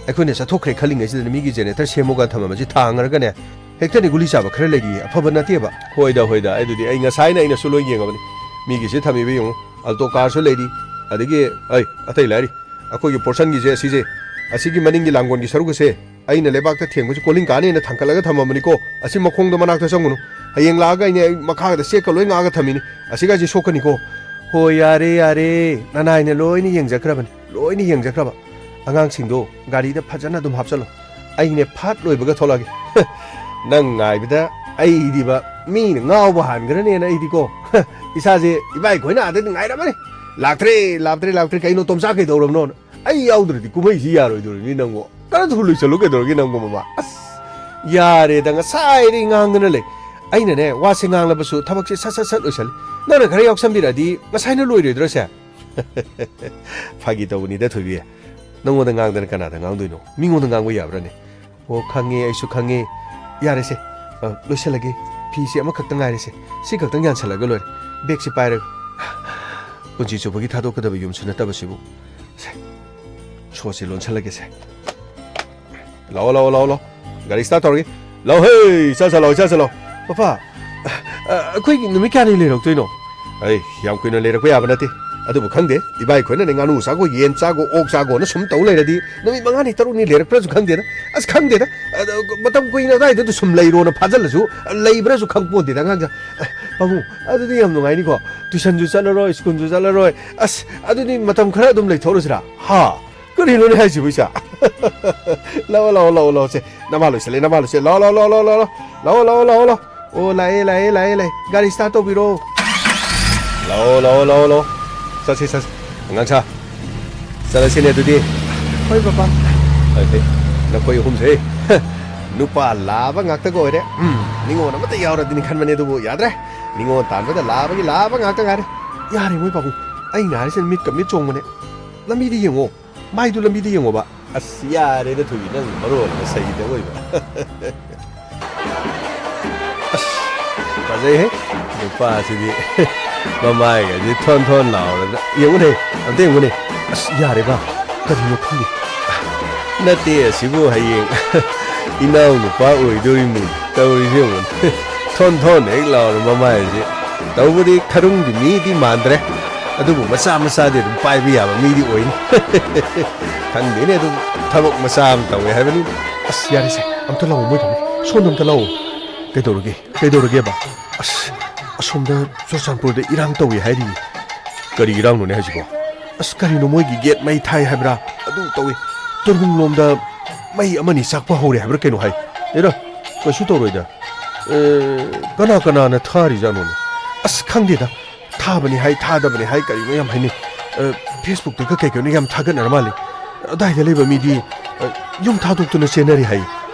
ꯑꯩꯈꯣꯏꯅ ꯆꯠꯊꯣꯛꯈ꯭ꯔꯦ ꯈꯜꯂꯤꯉꯩꯁꯤꯗ ꯃꯤꯒꯤ ꯖꯦꯅꯦꯔꯦꯇꯔ ꯁꯦꯝꯃꯒ ꯊꯝꯃꯝꯕꯁꯤ ꯊꯥꯡꯉꯔꯒꯅꯦ ꯍꯦꯛꯇꯅꯤ ꯒꯨꯂꯤ ꯆꯥꯕ ꯈꯔ ꯂꯩꯔꯤ ꯑꯐꯕ ꯅꯠꯇꯦꯕ ꯍꯣꯏꯗ ꯑꯗꯨꯗꯤ ꯑꯩ ꯉꯁꯥꯏꯅ ꯑꯩꯅꯁꯨ ꯂꯣꯏ ꯌꯦꯡꯉꯕꯅꯤ ꯃꯤꯒꯤꯁꯦ ꯊꯝꯃꯤꯕ ꯌꯦꯡꯉꯨ ꯑꯜꯇꯣ ꯀꯥꯔꯁꯨ ꯂꯩꯔꯤ ꯑꯗꯒꯤ ꯑꯇꯩ ꯂꯩꯔꯤ ꯑꯩꯈꯣꯏꯒꯤ ꯄꯣꯔꯁꯟꯒꯤꯁꯦ ꯑꯁꯤꯒꯤ ꯃꯅꯤꯡꯒꯤ ꯂꯥꯡꯒꯣꯟꯒꯤ ꯁꯔꯨꯛꯁꯦ ꯑꯩꯅ ꯂꯩꯕꯥꯛꯇ ꯊꯦꯡꯕꯁꯤ ꯀꯣꯂꯤꯡ ꯀꯥꯅꯦꯅ ꯊꯥꯡꯀꯠꯂꯒ ꯊꯝꯃꯝꯕꯅꯤꯀꯣ ꯑꯁꯤ ꯃꯈꯣꯡꯗ ꯃꯅꯥꯛꯇ ꯆꯪꯒꯅꯨ ꯍꯌꯦꯡ ꯂꯥꯛꯑꯒ ꯑꯩ ꯃꯈꯥꯗ ꯆꯦꯛꯀ ꯂꯣꯏ ꯉꯥꯛꯑꯒ ꯊꯝꯃꯤꯅꯤ ꯑꯁꯤꯒꯥꯏꯁꯤ ꯁꯣꯛꯀꯅꯤꯀꯣ ꯍꯣꯏ ꯌꯥꯔꯦ ꯅꯅꯥꯏꯅ ꯂꯣꯏꯅ ꯌꯦꯡꯖꯈ꯭ꯔꯕ ꯑꯉꯥꯡꯁꯤꯡꯗꯣ ꯒꯥꯔꯤꯗ ꯐꯖꯅ ꯑꯗꯨꯝ ꯍꯥꯞꯆꯜꯂꯣ ꯑꯩꯅꯦ ꯐꯥꯠ ꯂꯣꯏꯕꯒ ꯊꯣꯛꯂꯛꯑꯒꯦ ꯅꯪ ꯉꯥꯏꯕꯗ ꯑꯩꯗꯤꯕ ꯃꯤꯅ ꯉꯥꯎꯕ ꯍꯥꯟꯈ꯭ꯔꯅꯦꯅ ꯑꯩꯗꯤꯀꯣ ꯏꯁꯥꯁꯦ ꯏꯕꯥꯏꯈꯣꯏꯅ ꯑꯥꯗꯗꯤ ꯉꯥꯏꯔꯝꯃꯅꯤ ꯂꯥꯛꯇ꯭ꯔꯦ ꯀꯩꯅꯣ ꯇꯣꯝꯆꯥ ꯀꯩꯗꯧꯔꯕꯅꯣꯅ ꯑꯩ ꯌꯥꯎꯗ꯭ꯔꯗꯤ ꯀꯨꯝꯍꯩꯁꯤ ꯌꯥꯔꯣꯏꯗꯣꯔꯤꯅꯤ ꯅꯪꯕꯨ ꯀꯔꯝ ꯂꯣꯏꯁꯜꯂꯨ ꯀꯩꯗꯧꯔꯒꯦ ꯅꯪꯕꯨ ꯃꯃꯥ ꯌꯥꯔꯦꯗ ꯉꯁꯥꯏꯗꯒꯤ ꯉꯥꯡꯗꯅ ꯂꯩ ꯑꯩꯅꯅꯦ ꯋꯥꯁꯦ ꯉꯥꯡꯂꯕꯁꯨ ꯊꯕꯛꯁꯦ ꯁꯠ ꯂꯣꯏꯁꯜꯂꯤ ꯅꯪꯅ ꯈꯔ ꯌꯥꯎꯁꯟꯕꯤꯔꯛꯑꯗꯤ ꯉꯁꯥꯏꯅ ꯂꯣꯏꯔꯣꯏꯗ꯭ꯔꯣꯁꯦ ꯐꯥꯒꯤ ꯇꯧꯕꯅꯤꯗ ꯊꯣꯏꯕꯤ ꯅꯪꯉꯣꯟꯗ ꯉꯥꯡꯗꯅ ꯀꯅꯥꯗ ꯉꯥꯡꯗꯣꯏꯅꯣ ꯃꯤꯉꯣꯟꯗ ꯉꯥꯡꯕ ꯌꯥꯕ꯭ꯔꯅꯦ ꯑꯣ ꯈꯪꯉꯦ ꯑꯩꯁꯨ ꯈꯪꯉꯦ ꯌꯥꯔꯦꯁꯦ ꯂꯣꯏꯁꯜꯂꯒꯦ ꯐꯤꯁꯦ ꯑꯃꯈꯛꯇꯪ ꯉꯥꯏꯔꯦꯁꯦ ꯁꯤ ꯈꯛꯇꯪ ꯌꯥꯟꯁꯜꯂꯒ ꯂꯣꯏꯔꯦ ꯕꯦꯒꯁꯤ ꯄꯥꯏꯔꯒ ꯄꯨꯟꯁꯤ ꯆꯨꯞꯄꯒꯤ ꯊꯥꯗꯣꯛꯀꯗꯕ ꯌꯨꯝꯁꯨ ꯅꯠꯇꯕꯁꯤꯕꯨ ꯁꯣꯁꯤ ꯂꯣꯟꯁꯜꯂꯒꯦꯁꯦ ꯂꯥꯛꯑꯣ ꯒꯥꯔꯤ ꯁ꯭ꯇꯥꯔꯠ ꯇꯧꯔꯒꯦ ꯂꯥꯛꯑꯣ ꯆꯠꯂꯣ ꯄꯄꯥ ꯑꯩꯈꯣꯏꯒꯤ ꯅꯨꯃꯤꯠ ꯀꯌꯥꯅꯤ ꯂꯩꯔꯛꯇꯣꯏꯅꯣ ꯌꯥꯝ ꯀꯨꯏꯅ ꯂꯩꯔꯛꯄ ꯌꯥꯕ ꯅꯠꯇꯦ ꯑꯗꯨꯕꯨ ꯈꯪꯗꯦ ꯏꯕꯥꯏꯈꯣꯏꯅ ꯉꯥꯅꯨ ꯆꯥꯒꯣ ꯌꯦꯟ ꯆꯥꯒꯣ ꯑꯣꯛ ꯆꯥꯒꯣꯅ ꯁꯨꯝ ꯇꯧ ꯂꯩꯔꯗꯤ ꯅꯨꯃꯤꯠ 5ꯅꯤ 6ꯅꯤ ꯂꯩꯔꯛꯄ꯭ꯔꯁꯨ ꯈꯪꯗꯦꯗ ꯈꯪꯗꯦꯗ ꯃꯇꯝ ꯀꯨꯏꯅ ꯑꯗꯨꯋꯥꯏꯗ ꯁꯨꯝ ꯂꯩꯔꯣꯅ ꯐꯥꯖꯜꯂꯁꯨ ꯂꯩꯕ꯭ꯔꯁꯨ ꯈꯪꯄꯣꯟꯇꯦꯗ ꯑꯉꯥꯡꯁꯦ ꯄꯥꯕꯨꯡ ꯑꯗꯨꯗꯤ ꯌꯥꯝ ꯅꯨꯡꯉꯥꯏꯅꯤꯀோ ꯇꯨꯏꯁꯟꯁꯨ ꯆꯠꯂꯔꯣꯏ ꯁ꯭ꯀꯨꯜꯁꯨ ꯆꯠꯂꯔꯣꯏ ꯑꯗꯨꯗꯤ ꯃꯇꯝ ꯈꯔ ꯑꯗꯨꯝ ꯂꯩꯊꯣꯛꯔꯁꯤꯔꯥ ꯀꯔꯤꯅꯣꯅꯦ ꯍꯥꯏꯁꯤꯕꯨ ꯏꯆꯥ ꯂꯥꯛꯑꯣ ꯁꯦ ꯅꯃꯥ ꯂꯣꯏꯁꯜꯂꯦ ꯂꯥꯛꯑꯣ ꯑꯣ ꯂꯥꯛꯑꯦ ꯒꯥꯔꯤ ꯁ꯭ꯇꯥꯔꯠ ꯇꯧꯕꯤꯔꯣ ꯂꯥꯛꯑꯣ ꯆꯠꯁꯤ ꯑꯉꯥꯡꯁꯥ ꯆꯠꯂꯁꯤꯅꯦ ꯑꯗꯨꯗꯤ ꯍꯣꯏ ꯄꯄꯥ ꯅꯈꯣꯏ ꯑꯍꯨꯝꯁꯦ ꯅꯨꯄꯥ ꯂꯥꯕ ꯉꯥꯛꯇꯒ ꯑꯣꯏꯔꯦ ꯅꯤꯉꯣꯟ ꯑꯃꯠꯇ ꯌꯥꯎꯔꯗꯤꯅꯤ ꯈꯟꯕꯅꯦ ꯑꯗꯨꯕꯨ ꯌꯥꯗ꯭ꯔꯦ ꯅꯤꯉꯣꯟ ꯇꯥꯟꯕꯗ ꯂꯥꯕ ꯉꯥꯛꯇ ꯉꯥꯏꯔꯦ ꯌꯥꯔꯦ ꯃꯣꯏ ꯄꯥꯕꯨꯡ ꯑꯩꯅ ꯍꯥꯏꯔꯤꯁꯤꯅ ꯃꯤꯠꯀ ꯃꯤꯠ ꯆꯣꯡꯕꯅꯦ ꯂꯝꯕꯤꯗ ꯌꯦꯡꯉꯣ ꯃꯥꯏꯗꯨ ꯂꯝꯕꯤꯗ ꯌꯦꯡꯉꯣꯕ ꯌꯥꯔꯦꯗ ꯊꯣꯏꯕꯤ ꯅꯪ ꯃꯔꯣꯜ ꯑꯃ ꯁꯩꯗ ꯑꯣꯏꯕ ꯐꯖꯩꯍꯦ ꯅꯨꯄꯥꯁꯤꯗꯤ ꯃꯃꯥꯏꯒꯁꯤ ꯊꯣꯟ ꯂꯥꯎꯔꯒ ꯌꯦꯡꯉꯨꯅꯦ ꯑꯝꯇ ꯌꯦꯡꯉꯨꯅꯦ ꯌꯥꯔꯦꯕ ꯀꯔꯤꯅꯣ ꯈꯪꯗꯦ ꯅꯠꯇꯦ ꯑꯁꯤꯕꯨ ꯍꯌꯦꯡ ꯏꯅꯥꯎ ꯅꯨꯄꯥ ꯑꯣꯏꯗꯣꯔꯤꯃꯤ ꯇꯧꯔꯤꯁꯦ ꯌꯦꯡꯉꯨꯅꯦ ꯊꯣꯟ ꯍꯦꯛ ꯂꯥꯎꯔ ꯃꯃꯥꯏꯁꯤ ꯇꯧꯕꯗꯤ ꯈꯔꯨꯡꯒꯤ ꯃꯤꯗꯤ ꯃꯥꯟꯗ꯭ꯔꯦ ꯑꯗꯨꯕꯨ ꯃꯆꯥꯗꯤ ꯑꯗꯨꯝ ꯄꯥꯏꯕ ꯌꯥꯕ ꯃꯤꯗꯤ ꯑꯣꯏꯅꯤ ꯈꯪꯗꯦꯅꯦ ꯑꯗꯨꯝ ꯊꯕꯛ ꯃꯆꯥ ꯑꯃ ꯇꯧꯋꯦ ꯍꯥꯏꯕꯅꯤ ꯌꯥꯔꯦꯁꯦ ꯑꯝꯇ ꯂꯥꯛꯑꯣ ꯃꯣꯏ ꯄꯥꯕꯨꯡ ꯁꯣꯝꯗ ꯑꯝꯇ ꯂꯥꯛꯑꯣ ꯀꯩꯗꯧꯔꯒꯦꯕ ꯑꯁꯣꯝꯗ ꯆꯨꯔꯆꯥꯟꯄꯨꯔꯗ ꯏꯔꯥꯡ ꯇꯧꯏ ꯍꯥꯏꯔꯤ ꯀꯔꯤ ꯏꯔꯥꯡꯅꯣꯅꯦ ꯍꯥꯏꯁꯤꯕꯣ ꯀꯔꯤꯅꯣ ꯃꯣꯏꯒꯤ ꯒꯦꯠ ꯃꯩ ꯊꯥꯏ ꯍꯥꯏꯕ꯭ꯔꯥ ꯑꯗꯨ ꯇꯧꯏ ꯇꯨꯔꯕꯨꯡꯂꯣꯝꯗ ꯃꯩ ꯑꯃꯅꯤ ꯆꯥꯛꯄ ꯍꯧꯔꯦ ꯍꯥꯏꯕ꯭ꯔꯥ ꯀꯩꯅꯣ ꯍꯥꯏ ꯀꯩꯁꯨ ꯇꯧꯔꯣꯏꯗ ꯀꯅꯥꯅ ꯊꯥꯔꯤꯖꯥꯠꯅꯣꯅꯦ ꯈꯪꯗꯦꯗ ꯊꯥꯕꯅꯤ ꯍꯥꯏ ꯊꯥꯗꯕꯅꯤ ꯍꯥꯏ ꯀꯔꯤꯅꯣ ꯌꯥꯝ ꯍꯥꯏꯅꯩ ꯐꯦꯁꯕꯨꯛꯇꯒ ꯀꯩꯅꯣ ꯌꯥꯝ ꯊꯥꯒꯠꯅꯔ ꯃꯥꯜꯂꯤ ꯑꯗꯥꯏꯗ ꯂꯩꯕ ꯃꯤꯗꯤ ꯌꯨꯝ ꯊꯥꯗꯣꯛꯇꯨꯅ ꯆꯦꯟꯅꯔꯤ ꯍꯥꯏ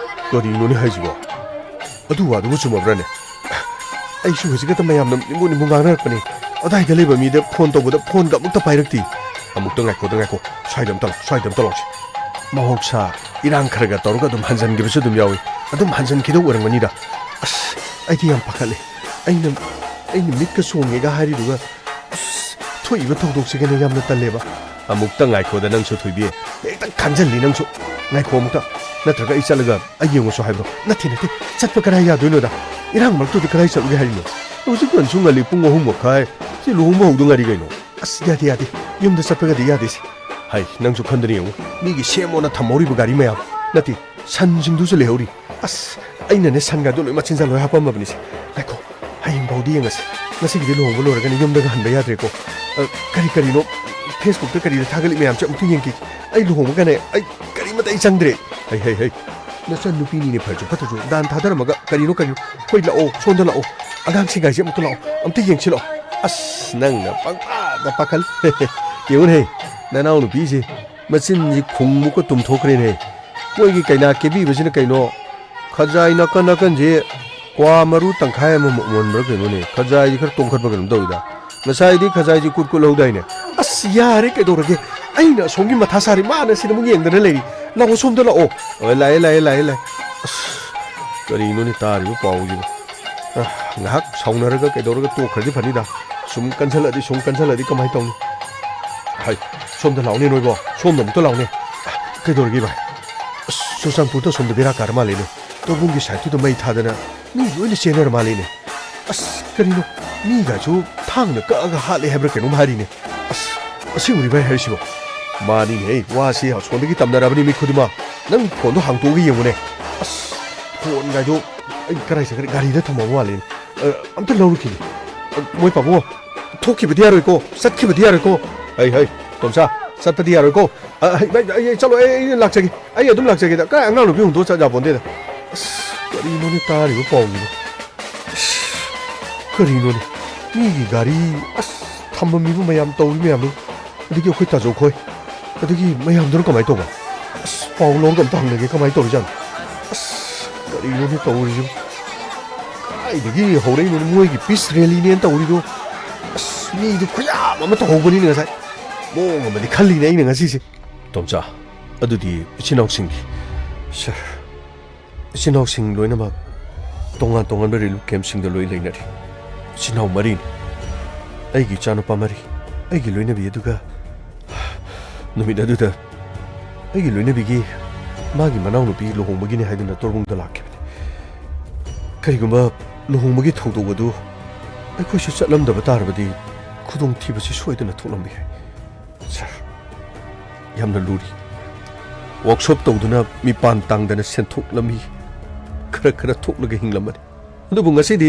ꯀꯔꯤꯅꯣꯅꯦ ꯍꯥꯏꯁꯤꯕꯣ ꯑꯗꯨ ꯋꯥꯗꯨꯕꯨ ꯆꯨꯝꯃꯕ꯭ꯔꯅꯦ ꯑꯩꯁꯨ ꯍꯧꯖꯤꯛꯀꯛꯇ ꯃꯌꯥꯝꯅ ꯅꯤꯡꯕꯨ ꯉꯥꯡꯅꯔꯛꯄꯅꯦ ꯑꯗꯥꯏꯗ ꯂꯩꯕ ꯃꯤꯗ ꯐꯣꯟ ꯇꯧꯕꯗ ꯐꯣꯟꯒ ꯑꯃꯨꯛꯇ ꯄꯥꯏꯔꯛꯇꯦ ꯑꯃꯨꯛꯇ ꯉꯥꯏꯈꯣ ꯁ꯭ꯋꯥꯏꯗ ꯑꯝꯇ ꯂꯥꯛꯁꯤ ꯃꯍꯧꯁꯥ ꯏꯔꯥꯡ ꯈꯔꯒ ꯇꯧꯔꯒ ꯑꯗꯨꯝ ꯍꯟꯖꯟꯈꯤꯕꯁꯨ ꯑꯗꯨꯝ ꯌꯥꯎꯏ ꯑꯗꯨꯝ ꯍꯟꯖꯟꯈꯤꯗꯧ ꯑꯣꯏꯔꯝꯒꯅꯤꯗ ꯑꯩꯗꯤ ꯌꯥꯝ ꯄꯥꯈꯠꯂꯦ ꯑꯩꯅ ꯃꯤꯠꯀ ꯆꯣꯡꯉꯦꯒ ꯍꯥꯏꯔꯤꯗꯨꯒ ꯊꯣꯛꯏꯕ ꯊꯧꯗꯣꯛꯁꯤꯒꯅ ꯌꯥꯝꯅ ꯇꯜꯂꯦꯕ ꯑꯃꯨꯛꯇ ꯉꯥꯏꯈꯣꯗ ꯅꯪꯁꯨ ꯊꯣꯏꯕꯤ ꯍꯦꯛꯇ ꯈꯟꯖꯜꯂꯤ ꯅꯪꯁꯨ ꯉꯥꯏꯈꯣ ꯑꯃꯨꯛꯇ ꯅꯠꯇ꯭ꯔꯒ ꯑꯩ ꯆꯠꯂꯒ ꯑꯩ ꯌꯦꯡꯉꯨꯁꯨ ꯍꯥꯏꯕ꯭ꯔꯣ ꯅꯠꯇꯦ ꯆꯠꯄ ꯀꯗꯥꯏ ꯌꯥꯗꯣꯏꯅꯣꯗ ꯏꯔꯥꯡ ꯃꯔꯛꯇꯨꯗꯤ ꯀꯗꯥꯏ ꯆꯠꯂꯨꯒꯦ ꯍꯥꯏꯔꯤꯅꯣ ꯍꯧꯖꯤꯛꯀꯥꯟꯁꯨ ꯉꯜꯂꯤ ꯄꯨꯡ 3:30 ꯁꯤ ꯂꯨꯍꯣꯡꯕ ꯍꯧꯗ ꯉꯥꯏꯔꯤ ꯀꯩꯅꯣ ꯌꯥꯗꯦ ꯌꯨꯝꯗ ꯆꯠꯄꯒꯗꯤ ꯌꯥꯗꯦꯁꯦ ꯅꯪꯁꯨ ꯈꯟꯗꯅ ꯌꯦꯡꯉꯨ ꯃꯤꯒꯤ ꯁꯦꯝꯃꯣꯅ ꯊꯝꯍꯧꯔꯤꯕ ꯒꯥꯔꯤ ꯃꯌꯥꯝ ꯅꯠꯇꯦ ꯁꯟꯁꯤꯡꯗꯨꯁꯨ ꯂꯩꯍꯧꯔꯤ ꯑꯩꯅꯅꯦ ꯁꯟꯒꯥꯗꯣ ꯂꯣꯏ ꯃꯆꯤꯟꯖꯥꯛ ꯂꯣꯏ ꯍꯥꯞꯄꯝꯃꯕꯅꯤꯁꯦ ꯉꯥꯏꯈꯣ ꯍꯌꯦꯡ ꯐꯥꯎꯗꯤ ꯌꯦꯡꯉꯁꯤ ꯉꯁꯤꯒꯤꯗꯤ ꯂꯨꯍꯣꯡꯕ ꯂꯣꯏꯔꯒꯅꯤ ꯌꯨꯝꯗꯒ ꯍꯟꯕ ꯌꯥꯗ꯭ꯔꯦꯀꯣ ꯀꯔꯤꯅꯣ ꯐꯦꯁꯕꯨꯛꯇ ꯀꯔꯤꯗ ꯊꯥꯒꯠꯂꯤ ꯃꯌꯥꯝꯁꯦ ꯑꯃꯨꯛꯇ ꯌꯦꯡꯈꯤ ꯑꯩ ꯂꯨꯍꯣꯡꯕꯒꯅꯦ ꯑꯩ ꯀꯔꯤꯃꯠꯇ ꯑꯩ ꯆꯪꯗ꯭ꯔꯦ ꯅꯆꯟ ꯅꯨꯄꯤꯅꯤꯅꯦ ꯐꯔꯁꯨ ꯐꯠꯇ꯭ꯔꯁꯨ ꯗꯥꯟ ꯊꯥꯗꯔꯝꯃꯒ ꯀꯔꯤꯅꯣ ꯍꯣꯏ ꯂꯥꯛꯑꯣ ꯁꯣꯝꯗ ꯂꯥꯛꯑꯣ ꯑꯉꯥꯡꯁꯤꯡꯒꯥꯏꯁꯦ ꯑꯃꯨꯛꯇ ꯂꯥꯛꯑꯣ ꯑꯝꯇ ꯌꯦꯡꯁꯤꯜꯂꯛꯑꯣ ꯅꯪꯅ ꯄꯪꯄꯥꯗ ꯄꯥꯈꯠ ꯌꯦꯡꯉꯨꯅꯦ ꯅꯅꯥꯎ ꯅꯨꯄꯤꯁꯦ ꯃꯆꯤꯟꯁꯤ ꯈꯨꯡꯃꯨꯛꯀ ꯇꯨꯝꯊꯣꯛꯈ꯭ꯔꯦꯅꯦ ꯃꯣꯏꯒꯤ ꯀꯩꯅꯥ ꯀꯦꯕꯤꯕꯁꯤꯅ ꯀꯩꯅꯣ ꯈꯖꯥꯏ ꯅꯥꯀꯟ ꯅꯥꯀꯟꯁꯦ ꯀ꯭ꯋꯥ ꯃꯔꯨ ꯇꯪꯈꯥꯏ ꯑꯃꯃꯨꯛ ꯃꯣꯟꯕ꯭ꯔꯥ ꯀꯩꯅꯣꯅꯦ ꯈꯖꯥꯏꯁꯤ ꯈꯔ ꯇꯣꯡꯈꯠꯄ ꯀꯩꯅꯣ ꯇꯧꯋꯤꯗ ꯉꯁꯥꯏꯗꯤ ꯈꯖꯥꯏꯁꯤ ꯀꯨꯠ ꯂꯧꯗꯥꯏꯅꯦ ꯑꯁ ꯌꯥꯔꯦ ꯀꯩꯗꯧꯔꯒꯦ ꯑꯩꯅ ꯑꯁꯣꯝꯒꯤ ꯃꯊꯥ ꯁꯥꯔꯤ ꯃꯥꯅ ꯁꯤꯗ ꯑꯃꯨꯛ ꯌꯦꯡꯗꯅ ꯂꯩꯔꯤ ꯂꯥꯛꯑꯣ ꯁꯣꯝꯗ ꯂꯥꯛꯑꯣ ꯂꯥꯛꯑꯦ ꯑꯁ ꯀꯔꯤꯅꯣꯅꯦ ꯇꯥꯔꯤꯕ ꯄꯥꯎꯁꯤꯕꯨ ngahak saunaraga kaidorga tokhradi phanida sum kansaladi kamai tawni hai somda laune noibo somda mukta laune kaidorgi bai susangpur to somda bera kar malene to bungi saitu to mai thadana mi loina chenar malene as karino mi ga chu thangna ka ga hale hebra kenu harine asinguri bai haisibo mani nei wasi ha sondagi tamnarabani mi khudima nang phone do hangtogi yemune as phone ga jo कराई से गाड़ी दे थमा वाले अमत लौर की मोय पाबो थोकी बदिया रो को सत्की बदिया रो को हाय तोमसा सत बदिया रो को चलो ए लाग जागी आई अदुम लाग जागी दा का अंगां नु बिहुं दो चा जा बोंदे दा करी नो ने तारी को पाऊ नो करी नो ने मी की गाड़ी अस थम मी बु मयाम तौ मी मयाम अदगी ओखै ताजो खोय अदगी मयाम दर कमाई तोबा अस पाऊ लोंग गम तंग लगे कमाई तोर जान करीनो तौरीजो काइदगी हौरैनो मोइगी पीस रैलीने तौरीदो मीदो खयाम अमा तौबनी ngасai मोंग अमदि खल्लिने आइना ngasiसे तोमचा अदुदि इचिनाउसिंगी सर इचिनाउसिंग लोइनामा तोंगान बेरिलु केम्पसिंग द लोइ लेनारि इचिनाउ मरि आइगी चानुपा मरि आइगी लोइनाबि अदुगा नुमिद अदुदा आइगी लोइनाबिगी मागी मनाउ नुपि लोहोंबगिने हाइदुना तोरबुंगदा लाखे करिगुंबा लोहोंबगी थौदोगदु अखोइसु चटलमदबा तारबदि खुदोंग थिबसि सोइदना थोलमबि सर यामना लुरी वर्कशॉप तौदुना मिपान तांगदना सेंथोकलमी खरा थोकलगा हिंगलमनि अदुबु ngasiदि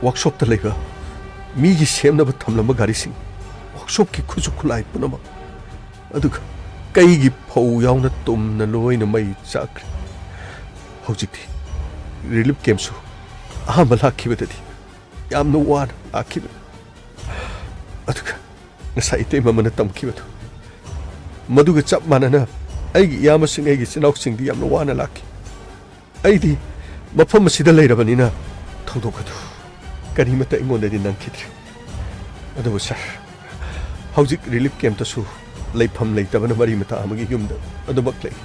वर्कशॉप ता लेबा मीगी सेमनबा थमलमबा गारिसिंग वर्कशॉप की खुजु खुलाई पुनम अदुगा कईगी फौ याउना तुमना लोइना मई चाक्रे हौजिक्ति रिलीफ कैम्पसु अहम लाखिबदि यामना वाना लाखिब अदुगा ngасai te mamana tamkibadu maduga chap manana aigi yamasing aigi sinauksing di yamna wana laki aidi mafam asida leirabanina thodokadu karimata ingonda di nangkidri adu sir hojik relief camp tasu leifam leitabana mari mata amagi yumda adu baklei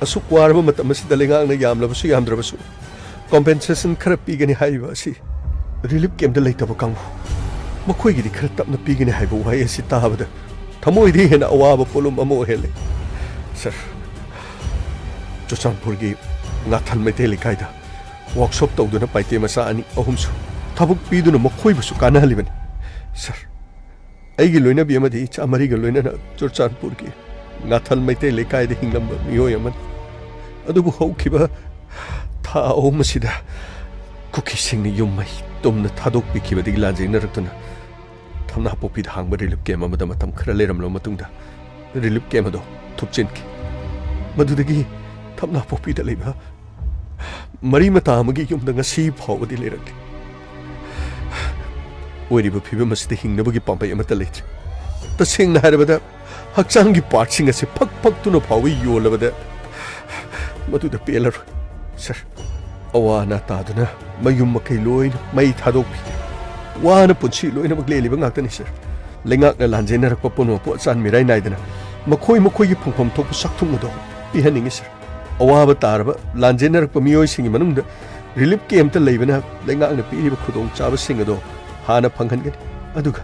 asuk warba matam asida lengang na yamlabasu yamdrabasu compensation khara pigani haiba asi relief camp da leitaba kangu मखोइगिदि खर तपना पीगने हाइबो वाइ असि ताबदा थमोइदि हेना अवाबा पोलुम अमो हेले sir चुचानपुरगी नाथल मैते लेखाइदा workshop तौदुना पाइते मसा अनि अहुमसु थबुक पीदुना मखोइबसु कानाहलिबनि sir आइगी लोइना बियमदि चामरिगा लोइना चुचानपुरगी नाथल मैते लेखाइदा हिंगलम्बा मियोय अमन अदुबु हौखिबा था अहुमसिदा कुकिसिंगनि युम्मै तुमना थादोक पिखिबदि लाजेनरक्तुना थमना Poppy Hong relief camp अमदा मतम खरा लेरमलो मतुंगदा रिलीफ कैम्प अदो थुपचिनकी मदुदगी थमना पोपी दा लेबा मरी मता अमगी युमदा ngasi फावबदि लेरक्ति ओइरिबा फिबम मसिदि हिंगनबगी पाम्पै अमता लेत्रि तसेंगना हारबदा हक्चांगी पार्टसिंग असे फक फक तुना फावै योलबदा मदुदा पेलर सर अवाना तादुना मयुम मकै लोइन मै थादोक वाना पुंसी लोइन मक लेलिबा ngaktani sir lengakna lanjenarakpa puno po chan mirai naidana मखोइ मखोइगी फंफम थोप सक्थुंगदो पिहनिंग sir अवाबा तारबा lanjenarakpa मियोइ सिंगी मनुंगदा रिलीफ कैम्प ता लेबना lengakna पिरिबा खुदोंग चाबा सिंगदो हाना फंगनगनि अदुगा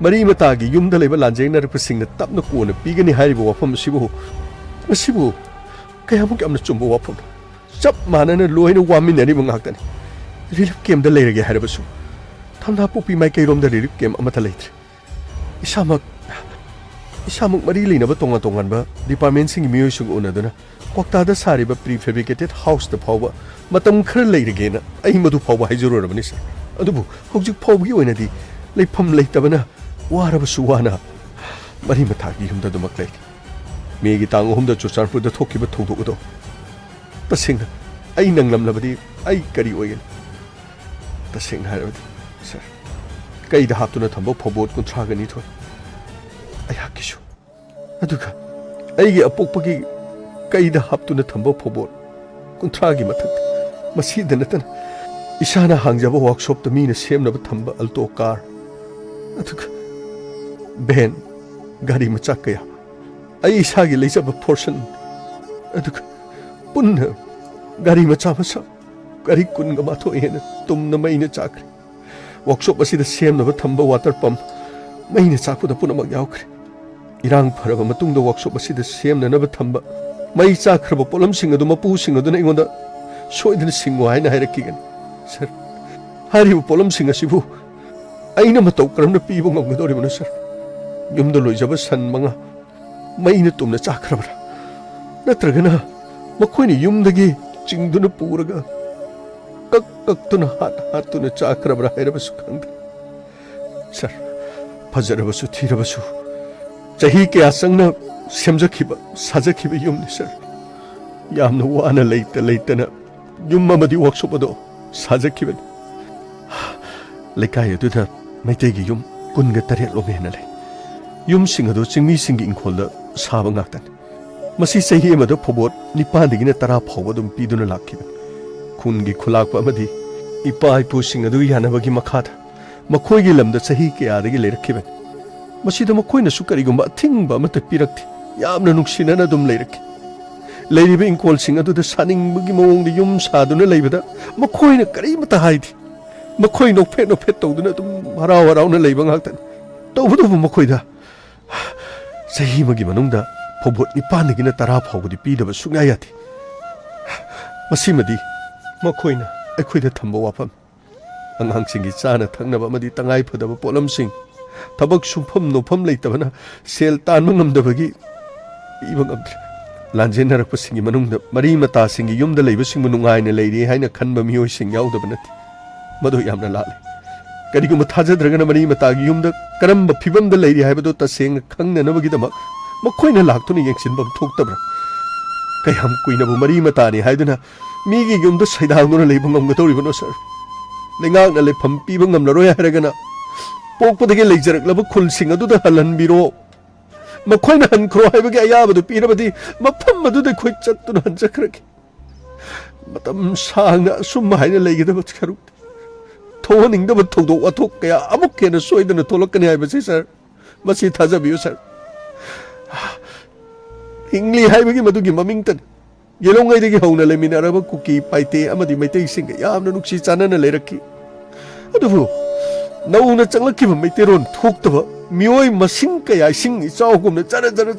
मरी मतागी युमदा लेबा lanjenarakpa सिंगना तपना कोना पिगनि हारिबा वफम सिबु कयामुक amna चुम्बो वफम चप मानना लोइना वामिननि मंगाक्तनि रिलीफ कैम्प दा लेरगे हारबसु थमना पोपी माइकै रोम दा रिलीफ कैम्प अमथा लेथ्रे इसामक मरी लेनबा तोंगा डिपार्टमेंट सिंग मियोइ सुग उनदुना क्वाक्ता दा सारिबा प्री फैब्रिकेटेड हाउस दा फावबा मतम खर लेरगेना आई मदु फावबा हाइजरोरबनि सर अदुबु हौजिक फावबगी ओइनादि लेफम लेतबना वारबसु वाना मरी मथागी हुमदा दुमक लेथि मेगी तांग हुमदा चुचारपुर दा थोकिबा थौदोगदो तसेंगना आई नंगलमलबदि आई करी ओइगन तसेंगना हारबदि सर कईदा हातुना थंबो फबोट कुंथ्रागनि थोय आई हाकिसु अदुगा आईगी अपोकपगी ꯀꯩꯗ ꯍꯥꯞꯇꯨꯅ ꯊꯝꯕ ꯐꯧꯕꯣꯠ ꯀꯨꯟꯊ꯭ꯔꯥꯒꯤ ꯃꯊꯛꯇ ꯃꯁꯤꯗ ꯅꯠꯇꯅ ꯏꯁꯥꯅ ꯍꯥꯡꯖꯕ ꯋꯥꯛꯁꯣꯞꯇ ꯃꯤꯅ ꯁꯦꯝꯅꯕ ꯊꯝꯕ ꯑꯜꯇꯣ ꯀꯥꯔ ꯑꯗꯨꯒ ꯚꯦꯟ ꯒꯥꯔꯤ ꯃꯆꯥ ꯀꯌꯥ ꯑꯩ ꯏꯁꯥꯒꯤ ꯂꯩꯖꯕ ꯐꯣꯔꯁꯟ ꯑꯗꯨꯒ ꯄꯨꯟꯅ ꯒꯥꯔꯤ ꯃꯆꯥ ꯃꯆꯥ ꯒꯥꯔꯤ 12 ꯍꯦꯟꯅ ꯇꯨꯝꯅ ꯃꯩꯅ ꯆꯥꯛꯈ꯭ꯔꯦ ꯋꯥꯛꯁꯣꯞ ꯑꯁꯤꯗ ꯁꯦꯝꯅꯕ ꯊꯝꯕ ꯋꯥꯇꯔ ꯄꯝ ꯃꯩꯅ ꯆꯥꯛꯄꯗ ꯄꯨꯝꯅꯃꯛ ꯌꯥꯎꯈ꯭ꯔꯦ ꯏꯔꯥꯡ ꯐꯔꯕ ꯃꯇꯨꯡꯗ ꯋꯥꯛꯁꯣꯞ ꯑꯁꯤꯗ ꯁꯦꯝꯅꯅꯕ ꯊꯝꯕ ꯃꯩ ꯆꯥꯛꯈ꯭ꯔꯕ ꯄꯣꯠꯂꯝꯁꯤꯡ ꯑꯗꯨ ꯃꯄꯨꯁꯤꯡ ꯑꯗꯨꯅ ꯑꯩꯉꯣꯟꯗ ꯁꯣꯏꯗꯅ ꯁꯤꯡꯉꯨ ꯍꯥꯏꯅ ꯍꯥꯏꯔꯛꯈꯤꯒꯅꯤ ꯁꯔ ꯍꯥꯏꯔꯤꯕ ꯄꯣꯠꯂꯝꯁꯤꯡ ꯑꯁꯤꯕꯨ ꯑꯩꯅ ꯃꯇꯧ ꯀꯔꯝꯅ ꯄꯤꯕ ꯉꯝꯒꯗꯧꯔꯤꯕꯅꯣ ꯁꯔ ꯌꯨꯝꯗ ꯂꯣꯏꯖꯕ ꯁꯟ 5 ꯃꯩꯅ ꯇꯨꯝꯅ ꯆꯥꯛꯈ꯭ꯔꯕ꯭ꯔꯥ ꯅꯠꯇ꯭ꯔꯒꯅ ꯃꯈꯣꯏꯅ ꯌꯨꯝꯗꯒꯤ ꯆꯤꯡꯗꯨꯅ ꯄꯨꯔꯒ ꯀꯛꯇꯨꯅ ꯍꯥꯠꯇꯨꯅ ꯆꯥꯈ꯭ꯔꯕ꯭ꯔꯥ ꯍꯥꯏꯔꯕꯁꯨ ꯈꯪꯗꯦ ꯁꯔ ꯐꯖꯔꯕꯁꯨ ꯊꯤꯔꯕꯁꯨ ꯆꯍꯤ ꯀꯌꯥ ꯆꯪꯅ ꯁꯦꯝꯖꯈꯤꯕ ꯁꯥꯖꯈꯤꯕ ꯌꯨꯝꯅꯤ ꯁꯔ ꯌꯥꯝꯅ ꯋꯥꯅ ꯂꯩꯇꯅ ꯌꯨꯝ ꯑꯃꯗꯤ ꯋꯥꯛꯁꯣꯞ ꯑꯗꯣ ꯁꯥꯖꯈꯤꯕꯅꯤ ꯂꯩꯀꯥꯏ ꯑꯗꯨꯗ ꯃꯩꯇꯩꯒꯤ ꯌꯨꯝ 18 ꯍꯦꯟꯅ ꯂꯩ ꯌꯨꯝꯁꯤꯡ ꯑꯗꯨ ꯆꯤꯡꯃꯤꯁꯤꯡꯒꯤ ꯏꯪꯈꯣꯜꯗ ꯁꯥꯕ ꯉꯥꯛꯇꯅꯤ ꯃꯁꯤ ꯆꯍꯤ ꯑꯃꯗ ꯐꯧꯕꯣꯠ 9ꯗꯒꯤꯅ 10 ꯐꯥꯎꯕ ꯑꯗꯨꯝ ꯄꯤꯗꯨꯅ ꯂꯥꯛꯈꯤꯕꯅꯤ ꯈꯨꯟꯒꯤ ꯈꯨꯂꯥꯛꯄ ꯑꯃꯗꯤ ꯏꯄꯥ ꯏꯄꯨꯁꯤꯡ ꯑꯗꯨ ꯌꯥꯅꯕꯒꯤ ꯃꯈꯥꯗ ꯃꯈꯣꯏꯒꯤ ꯂꯝꯗ ꯆꯍꯤ ꯀꯌꯥꯗꯒꯤ ꯂꯩꯔꯛꯈꯤꯕꯅꯤ ꯃꯁꯤꯗ ꯃꯈꯣꯏꯅꯁꯨ ꯀꯔꯤꯒꯨꯝꯕ ꯑꯊꯤꯡꯕ ꯑꯃꯠꯇ ꯄꯤꯔꯛꯇꯦ ꯌꯥꯝꯅ ꯅꯨꯡꯁꯤꯅꯅ ꯑꯗꯨꯝ ꯂꯩꯔꯛꯈꯤ ꯂꯩꯔꯤꯕ ꯏꯪꯈꯣꯜꯁꯤꯡ ꯑꯗꯨꯗ ꯁꯥꯅꯤꯡꯕꯒꯤ ꯃꯑꯣꯡꯗ ꯌꯨꯝ ꯁꯥꯗꯨꯅ ꯂꯩꯕꯗ ꯃꯈꯣꯏꯅ ꯀꯔꯤꯃꯠꯇ ꯍꯥꯏꯗꯦ ꯃꯈꯣꯏ ꯅꯣꯛꯐꯦꯠ ꯇꯧꯗꯨꯅ ꯑꯗꯨꯝ ꯍꯔꯥꯎꯅ ꯂꯩꯕ ꯉꯥꯛꯇꯅꯤ ꯇꯧꯕꯗꯕꯨ ꯃꯈꯣꯏꯗ ꯆꯍꯤ ꯑꯃꯒꯤ ꯃꯅꯨꯡꯗ ꯐꯧꯕꯣꯠ 9ꯗꯒꯤꯅ 10 ꯐꯥꯎꯕꯗꯤ ꯄꯤꯗꯕ ꯁꯨꯡꯌꯥ ꯌꯥꯗꯦ ꯃꯁꯤꯃꯗꯤ ꯃꯈꯣꯏꯅ ꯑꯩꯈꯣꯏꯗ ꯊꯝꯕ ꯋꯥꯐꯝ ꯑꯉꯥꯡꯁꯤꯡꯒꯤ ꯆꯥꯅ ꯊꯛꯅꯕ ꯑꯃꯗꯤ ꯇꯉꯥꯏ ꯐꯗꯕ ꯄꯣꯠꯂꯝꯁꯤꯡ ꯊꯕꯛ ꯁꯨꯡꯐꯝ ꯅꯣꯐꯝ ꯂꯩꯇꯕꯅ ꯁꯦꯜ ꯇꯥꯟꯕ ꯉꯝꯗꯕꯒꯤ ꯄꯤꯕ ꯉꯝꯗ꯭ꯔꯦ ꯂꯥꯟꯖꯦꯟꯅꯔꯛꯄꯁꯤꯡꯒꯤ ꯃꯅꯨꯡꯗ ꯃꯔꯤ ꯃꯇꯥꯁꯤꯡꯒꯤ ꯌꯨꯝꯗ ꯂꯩꯕꯁꯤꯡꯕꯨ ꯅꯨꯡꯉꯥꯏꯅ ꯂꯩꯔꯤ ꯍꯥꯏꯅ ꯈꯟꯕ ꯃꯤꯑꯣꯏꯁꯤꯡ ꯌꯥꯎꯗꯕ ꯅꯠꯇꯦ ꯃꯗꯨ ꯌꯥꯝꯅ ꯂꯥꯜꯂꯤ ꯀꯔꯤꯒꯨꯝꯕ ꯊꯥꯖꯗ꯭ꯔꯒꯅ ꯃꯔꯤ ꯃꯇꯥꯒꯤ ꯌꯨꯝꯗ ꯀꯔꯝꯕ ꯐꯤꯕꯝꯗ ꯂꯩꯔꯤ ꯍꯥꯏꯕꯗꯨ ꯇꯁꯦꯡꯅ ꯈꯪꯅꯅꯕꯒꯤꯗꯃꯛ ꯃꯈꯣꯏꯅ ꯂꯥꯛꯇꯨꯅ ꯌꯦꯡꯁꯤꯟꯐꯝ ꯊꯣꯛꯇꯕ꯭ꯔꯥ ꯀꯌꯥꯝ ꯀꯨꯏꯅꯕꯨ ꯃꯔꯤ ꯃꯇꯥꯅꯤ ꯍꯥꯏꯗꯨꯅ ꯃꯤꯒꯤ ꯌꯨꯝꯗ ꯁꯩꯗꯥꯡꯗꯨꯅ ꯂꯩꯕ ꯉꯝꯒꯗꯧꯔꯤꯕꯅꯣ ꯁꯔ ꯂꯩꯉꯥꯛꯅ ꯂꯩꯐꯝ ꯄꯤꯕ ꯉꯝꯂꯔꯣꯏ ꯍꯥꯏꯔꯒꯅ ꯄꯣꯛꯄꯗꯒꯤ ꯂꯩꯖꯔꯛꯂꯕ ꯈꯨꯜꯁꯤꯡ ꯑꯗꯨꯗ ꯍꯜꯍꯟꯕꯤꯔꯣ ꯃꯈꯣꯏꯅ ꯍꯟꯈ꯭ꯔꯣ ꯍꯥꯏꯕꯒꯤ ꯑꯌꯥꯕꯗꯨ ꯄꯤꯔꯕꯗꯤ ꯃꯐꯝ ꯑꯗꯨꯗ ꯑꯩꯈꯣꯏ ꯆꯠꯇꯨꯅ ꯍꯟꯖꯈ꯭ꯔꯒꯦ ꯃꯇꯝ ꯁꯥꯡꯅ ꯑꯁꯨꯝ ꯍꯥꯏꯅ ꯂꯩꯒꯗꯕ ꯁꯔꯨꯛ ꯊꯣꯛꯍꯟꯅꯤꯡꯗꯕ ꯊꯧꯗꯣꯛ ꯋꯥꯊꯣꯛ ꯀꯌꯥ ꯑꯃꯨꯛ ꯍꯦꯟꯅ ꯁꯣꯏꯗꯅ ꯊꯣꯛꯂꯛꯀꯅꯤ ꯍꯥꯏꯕꯁꯤ ꯁꯔ ꯃꯁꯤ ꯊꯥꯖꯕꯤꯌꯨ ꯁꯔ ꯍꯤꯡꯂꯤ ꯍꯥꯏꯕꯒꯤ ꯃꯗꯨꯒꯤ ꯃꯃꯤꯡꯇꯅꯤ ꯌꯦꯂꯣꯡꯉꯩꯗꯒꯤ ꯍꯧꯅ ꯂꯩꯃꯤꯟꯅꯔꯕ ꯀꯨꯀꯤ ꯄꯥꯏꯇꯦ ꯑꯃꯗꯤ ꯃꯩꯇꯩꯁꯤꯡꯒ ꯌꯥꯝꯅ ꯅꯨꯡꯁꯤ ꯆꯥꯟꯅꯅ ꯂꯩꯔꯛꯈꯤ ꯑꯗꯨꯕꯨ ꯅꯧꯅ ꯆꯪꯂꯛꯈꯤꯕ ꯃꯩꯇꯩꯔꯣꯟ ꯊꯣꯛꯇꯕ ꯃꯤꯑꯣꯏ ꯃꯁꯤꯡ ꯀꯌꯥ ꯏꯁꯤꯡ ꯏꯆꯥꯎꯒꯨꯝꯅ ꯖꯔ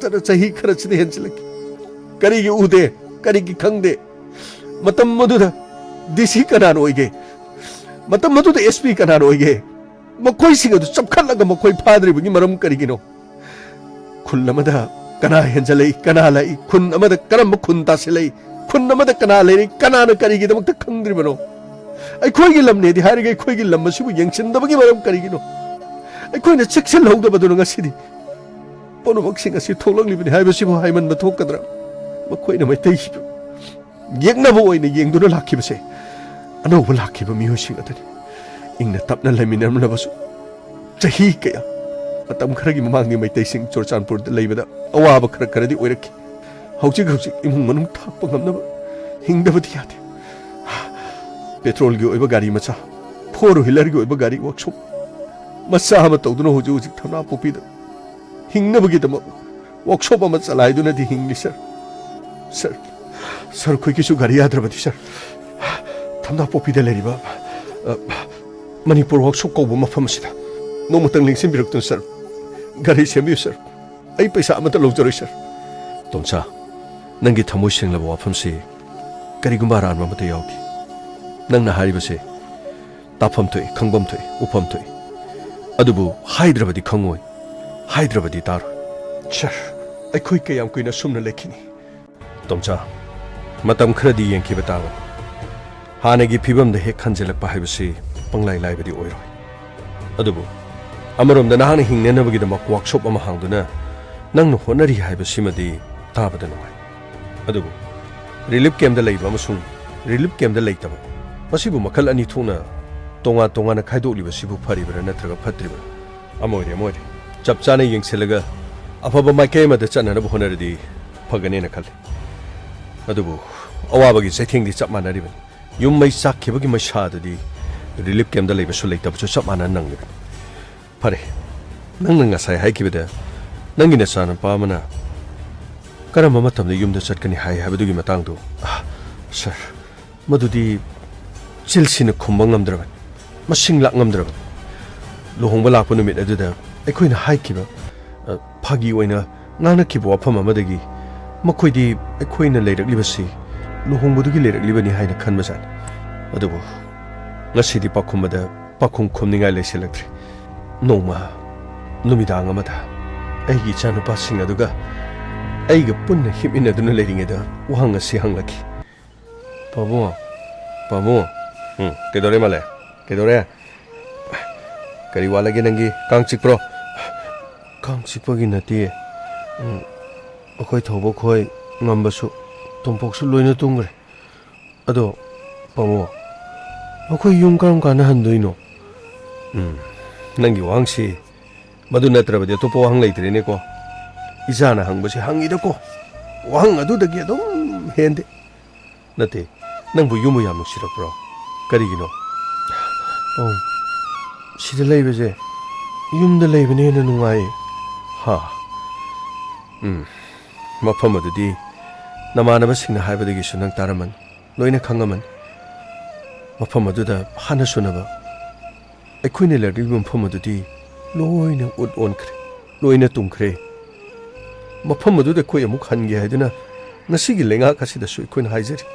ꯆꯍꯤ ꯈꯔꯁꯤꯗ ꯍꯦꯟꯖꯤꯜꯂꯛꯈꯤ ꯀꯔꯤꯒꯤ ꯎꯗꯦ ꯀꯔꯤꯒꯤ ꯈꯪꯗꯦ ꯃꯇꯝ ꯑꯗꯨꯗ ꯗꯤꯁꯤ ꯀꯅꯥꯅ ꯑꯣꯏꯒꯦ ꯃꯇꯝ ꯑꯗꯨꯗ SP ꯀꯅꯥꯅ ꯑꯣꯏꯒꯦ ꯃꯈꯣꯏꯁꯤꯡ ꯑꯗꯨ ꯆꯞꯈꯠꯂꯒ ꯃꯈꯣꯏ ꯐꯥꯗ꯭ꯔꯤꯕꯒꯤ ꯃꯔꯝ ꯀꯔꯤꯒꯤꯅꯣ ꯈꯨꯜ ꯑꯃꯗ ꯀꯅꯥ ꯍꯦꯟꯖꯜꯂꯛꯏ ꯀꯅꯥ ꯂꯥꯛꯏ ꯈꯨꯟ ꯑꯃꯗ ꯀꯔꯝꯕ ꯈꯨꯟ ꯇꯥꯁꯤꯜꯂꯛꯏ ꯈꯨꯟ ꯑꯃꯗ ꯀꯅꯥ ꯂꯩꯔꯤ ꯀꯅꯥꯅ ꯀꯔꯤꯒꯤꯗꯃꯛꯇ ꯈꯪꯗ꯭ꯔꯤꯕꯅꯣ ꯑꯩꯈꯣꯏꯒꯤ ꯂꯝꯅꯦꯗꯤ ꯍꯥꯏꯔꯒ ꯑꯩꯈꯣꯏꯒꯤ ꯂꯝ ꯑꯁꯤꯕꯨ ꯌꯦꯡꯁꯤꯟꯗꯕꯒꯤ ꯃꯔꯝ ꯀꯔꯤꯒꯤꯅꯣ ꯑꯩꯈꯣꯏꯅ ꯆꯦꯛꯁꯤꯜꯍꯧꯗꯕꯗꯨꯅ ꯉꯁꯤꯗꯤ ꯄꯨꯝꯅꯃꯛꯁꯤꯡ ꯑꯁꯤ ꯊꯣꯛꯂꯛꯂꯤꯕꯅꯤ ꯍꯥꯏꯕꯁꯤꯕꯨ ꯍꯥꯏꯃꯟꯕ ꯊꯣꯛꯀꯗ꯭ꯔꯥ ꯃꯈꯣꯏꯅ ꯃꯩꯇꯩꯁꯤꯕꯨ ꯌꯦꯛꯅꯕ ꯑꯣꯏꯅ ꯌꯦꯡꯗꯨꯅ ꯂꯥꯛꯈꯤꯕꯁꯦ ꯑꯅꯧꯕ ꯂꯥꯛꯈꯤꯕ ꯃꯤꯑꯣꯏꯁꯤꯡ ꯑꯗꯨꯅꯤ ꯏꯪꯅ ꯇꯞꯅ ꯂꯩꯃꯤꯟꯅꯔꯝꯂꯕꯁꯨ ꯆꯍꯤ ꯀꯌꯥ ꯃꯇꯝ ꯈꯔꯒꯤ ꯃꯃꯥꯡꯒꯤ ꯃꯩꯇꯩꯁꯤꯡ ꯆꯨꯔꯆꯥꯟꯄꯨꯔꯗ ꯂꯩꯕꯗ ꯑꯋꯥꯕ ꯈꯔꯗꯤ ꯑꯣꯏꯔꯛꯈꯤ ꯍꯧꯖꯤꯛ ꯏꯃꯨꯡ ꯃꯅꯨꯡ ꯊꯥꯛꯄ ꯉꯝꯅꯕ ꯍꯤꯡꯗꯕꯗꯤ ꯌꯥꯗꯦ ꯄꯦꯇ꯭ꯔꯣꯜꯒꯤ ꯑꯣꯏꯕ ꯒꯥꯔꯤ ꯃꯆꯥ 4 ꯋꯤꯂꯔꯒꯤ ꯑꯣꯏꯕ ꯒꯥꯔꯤ ꯋꯥꯛꯁꯣꯞ ꯃꯆꯥ ꯑꯃ ꯇꯧꯗꯨꯅ ꯍꯧꯖꯤꯛ ꯊꯧꯅꯥ ꯄꯣꯛꯄꯤꯗ ꯍꯤꯡꯅꯕꯒꯤꯗꯃꯛ ꯋꯥꯛꯁꯣꯞ ꯑꯃ ꯆꯂꯥꯏꯗꯨꯅꯗꯤ ꯍꯤꯡꯂꯤ ꯁꯔ ꯑꯩꯈꯣꯏꯒꯤꯁꯨ ꯒꯥꯔꯤ ꯌꯥꯗ꯭ꯔꯕꯗꯤ ꯁꯔ ꯊꯧꯅꯥ ꯄꯣꯛꯄꯤꯗ ꯂꯩꯔꯤꯕ ꯃꯅꯤꯄꯨꯔ ꯋꯥꯛꯁꯣꯞ ꯀꯧꯕ ꯃꯐꯝ ꯑꯁꯤꯗ ꯅꯣꯡꯃꯇꯪ ꯂꯦꯡꯁꯤꯟꯕꯤꯔꯛꯇꯨꯅ ꯁꯔ ꯒꯥꯔꯤ ꯁꯦꯝꯕꯤꯌꯨ ꯁꯔ ꯑꯩ ꯄꯩꯁꯥ ꯑꯃꯠꯇ ꯂꯧꯖꯔꯣꯏ ꯁꯔ ꯇꯣꯝꯆꯥ ꯅꯪꯒꯤ ꯊꯃꯣꯏ ꯁꯦꯡꯂꯕ ꯋꯥꯐꯝꯁꯤ ꯀꯔꯤꯒꯨꯝꯕ ꯑꯔꯥꯟꯕ ꯑꯃꯠꯇ ꯌꯥꯎꯗꯦ ꯅꯪꯅ ꯍꯥꯏꯔꯤꯕꯁꯦ ꯇꯥꯐꯝ ꯊꯣꯛꯏ ꯈꯪꯐꯝ ꯊꯣꯛꯏ ꯎꯐꯝ ꯊꯣꯛꯏ ꯑꯗꯨꯕꯨ ꯍꯥꯏꯗ꯭ꯔꯕꯗꯤ ꯈꯪꯉꯣꯏ ꯍꯥꯏꯗ꯭ꯔꯕꯗꯤ ꯇꯥꯔꯣꯏ ꯁꯔ ꯑꯩꯈꯣꯏ ꯀꯌꯥꯝ ꯀꯨꯏꯅ ꯁꯨꯝꯅ ꯂꯩꯈꯤꯅꯤ ꯇꯣꯝꯆꯥ ꯃꯇꯝ ꯈꯔꯗꯤ ꯌꯦꯡꯈꯤꯕ ꯇꯥꯕꯅꯤ ꯍꯥꯟꯅꯒꯤ ꯐꯤꯕꯝꯗ ꯍꯦꯛ ꯍꯟꯖꯤꯜꯂꯛꯄ ꯍꯥꯏꯕꯁꯤ ꯄꯪꯂꯥꯏ ꯂꯥꯏꯕꯗꯤ ꯑꯣꯏꯔꯣꯏ ꯑꯗꯨꯕꯨ ꯑꯃꯔꯣꯝꯗ ꯅꯍꯥꯛꯅ ꯍꯤꯡꯅꯅꯕꯒꯤꯗꯃꯛ ꯋꯥꯛꯁꯣꯞ ꯑꯃ ꯍꯥꯡꯗꯨꯅ ꯅꯪꯅ ꯍꯣꯠꯅꯔꯤ ꯍꯥꯏꯕꯁꯤꯃꯗꯤ ꯇꯥꯕꯗ ꯅꯨꯡꯉꯥꯏ ꯑꯗꯨꯕꯨ ꯔꯤꯂꯤꯐ ꯀꯦꯝꯞꯇ ꯂꯩꯕ ꯑꯃꯁꯨꯡ ꯔꯤꯂꯤꯐ ꯀꯦꯝꯞꯇ ꯂꯩꯇꯕ ꯃꯁꯤꯕꯨ ꯃꯈꯜ ꯑꯅꯤ ꯊꯣꯛꯅ ꯇꯣꯉꯥꯟꯅ ꯈꯥꯏꯗꯣꯛꯂꯤꯕꯁꯤꯕꯨ ꯐꯔꯤꯕ꯭ꯔꯥ ꯅꯠꯇ꯭ꯔꯒ ꯐꯠꯇ꯭ꯔꯤꯕ꯭ꯔꯥ ꯑꯃ ꯑꯣꯏꯔꯦ ꯆꯞ ꯆꯥꯅ ꯌꯦꯡꯁꯤꯜꯂꯒ ꯑꯐꯕ ꯃꯥꯏꯀꯩ ꯑꯃꯗ ꯆꯠꯅꯅꯕ ꯍꯣꯠꯅꯔꯗꯤ ꯐꯒꯅꯦꯅ ꯈꯜꯂꯤ ꯑꯗꯨꯕꯨ ꯑꯋꯥꯕꯒꯤ ꯆꯩꯊꯦꯡꯗꯤ ꯆꯞ ꯃꯥꯟꯅꯔꯤꯕꯅꯤ ꯌꯨꯝ ꯃꯩ ꯆꯥꯛꯈꯤꯕꯒꯤ ꯃꯩꯁꯥꯗꯨꯗꯤ ꯔꯤꯂꯤꯐ ꯀꯦꯝꯞꯇ ꯂꯩꯕꯁꯨ ꯂꯩꯇꯕꯁꯨ ꯆꯞ ꯃꯥꯟꯅꯅ ꯅꯪꯂꯤꯕꯅꯤ ꯐꯔꯦ ꯅꯪꯅ ꯉꯁꯥꯏ ꯍꯥꯏꯈꯤꯕꯗ ꯅꯪꯒꯤ ꯅꯆꯥꯅꯨꯄꯥ ꯑꯃꯅ ꯀꯔꯝꯕ ꯃꯇꯝꯗ ꯌꯨꯝꯗ ꯆꯠꯀꯅꯤ ꯍꯥꯏꯕꯗꯨꯒꯤ ꯃꯇꯥꯡꯗꯣ ꯁꯥꯔ ꯃꯗꯨꯗꯤ ꯆꯤꯜꯁꯤꯅ ꯈꯨꯝꯕ ꯉꯝꯗ꯭ꯔꯕꯅꯤ ꯃꯁꯤꯡ ꯂꯥꯛ ꯉꯝꯗ꯭ꯔꯕꯅꯤ ꯂꯨꯍꯣꯡꯕ ꯂꯥꯛꯄ ꯅꯨꯃꯤꯠ ꯑꯗꯨꯗ ꯑꯩꯈꯣꯏꯅ ꯍꯥꯏꯈꯤꯕ ꯐꯥꯒꯤ ꯑꯣꯏꯅ ꯉꯥꯡꯅꯈꯤꯕ ꯋꯥꯐꯝ ꯑꯃꯗꯒꯤ ꯃꯈꯣꯏꯗꯤ ꯑꯩꯈꯣꯏꯅ ꯂꯩꯔꯛꯂꯤꯕꯁꯤ ꯂꯨꯍꯣꯡꯕꯗꯨꯒꯤ ꯂꯩꯔꯛꯂꯤꯕꯅꯤ ꯍꯥꯏꯅ ꯈꯟꯕꯖꯥꯠꯅꯤ ꯑꯗꯨꯕꯨ ꯉꯁꯤꯗꯤ ꯄꯥꯈꯨꯝꯕꯗ ꯄꯥꯈꯨꯝ ꯈꯨꯝꯅꯤꯡꯉꯥꯏ ꯂꯩꯁꯤꯜꯂꯛꯇ꯭ꯔꯦ ꯅꯣꯡꯃ ꯅꯨꯃꯤꯗꯥꯡ ꯑꯃꯗ ꯑꯩꯒꯤ ꯏꯆꯥꯅꯨꯄꯥꯁꯤꯡ ꯑꯗꯨꯒ ꯑꯩꯒ ꯄꯨꯟꯅ ꯍꯤꯞꯃꯤꯟꯅꯗꯨꯅ ꯂꯩꯔꯤꯉꯩꯗ ꯋꯥꯍꯪ ꯑꯁꯤ ꯍꯪꯂꯛꯈꯤ ꯄꯥꯕꯨꯡ ꯄꯥꯕꯨꯡ ꯀꯩꯗꯧꯔꯦ ꯃꯥꯂꯦ ꯀꯩꯗꯧꯔꯦ ꯀꯔꯤ ꯋꯥꯠꯂꯒꯦ ꯅꯪꯒꯤ ꯀꯥꯡ ꯆꯤꯛꯄ꯭ꯔꯣ ꯀꯥꯡ ꯆꯤꯛꯄꯒꯤ ꯅꯠꯇꯦ ꯑꯩꯈꯣꯏ ꯊꯧꯕ ꯈꯣꯏ ꯉꯝꯕꯁꯨ ꯇꯣꯝꯄꯣꯛꯁꯨ ꯂꯣꯏꯅ ꯇꯨꯝꯈ꯭ꯔꯦ ꯑꯗꯣ ꯄꯥꯕꯨꯡ ꯑꯩꯈꯣꯏ ꯌꯨꯝ ꯀꯔꯝ ꯀꯥꯟꯗ ꯍꯟꯗꯣꯏꯅꯣ ꯅꯪꯒꯤ ꯋꯥꯍꯪꯁꯤ ꯃꯗꯨ ꯅꯠꯇ꯭ꯔꯕꯗꯤ ꯑꯇꯣꯞꯄ ꯋꯥꯍꯪ ꯂꯩꯇ꯭ꯔꯦꯅꯦꯀꯣ ꯏꯆꯥꯅ ꯍꯪꯕꯁꯤ ꯍꯪꯉꯤꯗꯀꯣ ꯋꯥꯍꯪ ꯑꯗꯨꯗꯒꯤ ꯑꯗꯨꯝ ꯍꯦꯟꯗꯦ ꯅꯠꯇꯦ ꯅꯪꯕꯨ ꯌꯨꯝꯕꯨ ꯌꯥꯝ ꯅꯨꯡꯁꯤꯔꯛꯄ꯭ꯔꯣ ꯀꯔꯤꯒꯤꯅꯣ ꯁꯤꯗ ꯂꯩꯕꯁꯦ ꯌꯨꯝꯗ ꯂꯩꯕꯅ ꯍꯦꯟꯅ ꯅꯨꯡꯉꯥꯏꯌꯦ ꯍꯥ ꯃꯐꯝ ꯑꯗꯨꯗꯤ ꯅꯃꯥꯟꯅꯕꯁꯤꯡꯅ ꯍꯥꯏꯕꯗꯒꯤꯁꯨ ꯅꯪ ꯇꯥꯔꯝꯃꯅꯤ ꯂꯣꯏꯅ ꯈꯪꯉꯝꯃꯅꯤ ꯃꯐꯝ ꯑꯗꯨꯗ ꯍꯥꯟꯅ ꯁꯨꯅꯕ ꯑꯩꯈꯣꯏꯅ ꯂꯩꯔꯛꯂꯤꯕ ꯃꯐꯝ ꯑꯗꯨꯗꯤ ꯂꯣꯏꯅ ꯎꯠ ꯑꯣꯟꯈ꯭ꯔꯦ ꯂꯣꯏꯅ ꯇꯨꯝꯈ꯭ꯔꯦ ꯃꯐꯝ ꯑꯗꯨꯗ ꯑꯩꯈꯣꯏ ꯑꯃꯨꯛ ꯍꯟꯒꯦ ꯍꯥꯏꯗꯨꯅ ꯉꯁꯤꯒꯤ ꯂꯩꯉꯥꯛ ꯑꯁꯤꯗꯁꯨ ꯑꯩꯈꯣꯏꯅ ꯍꯥꯏꯖꯔꯤ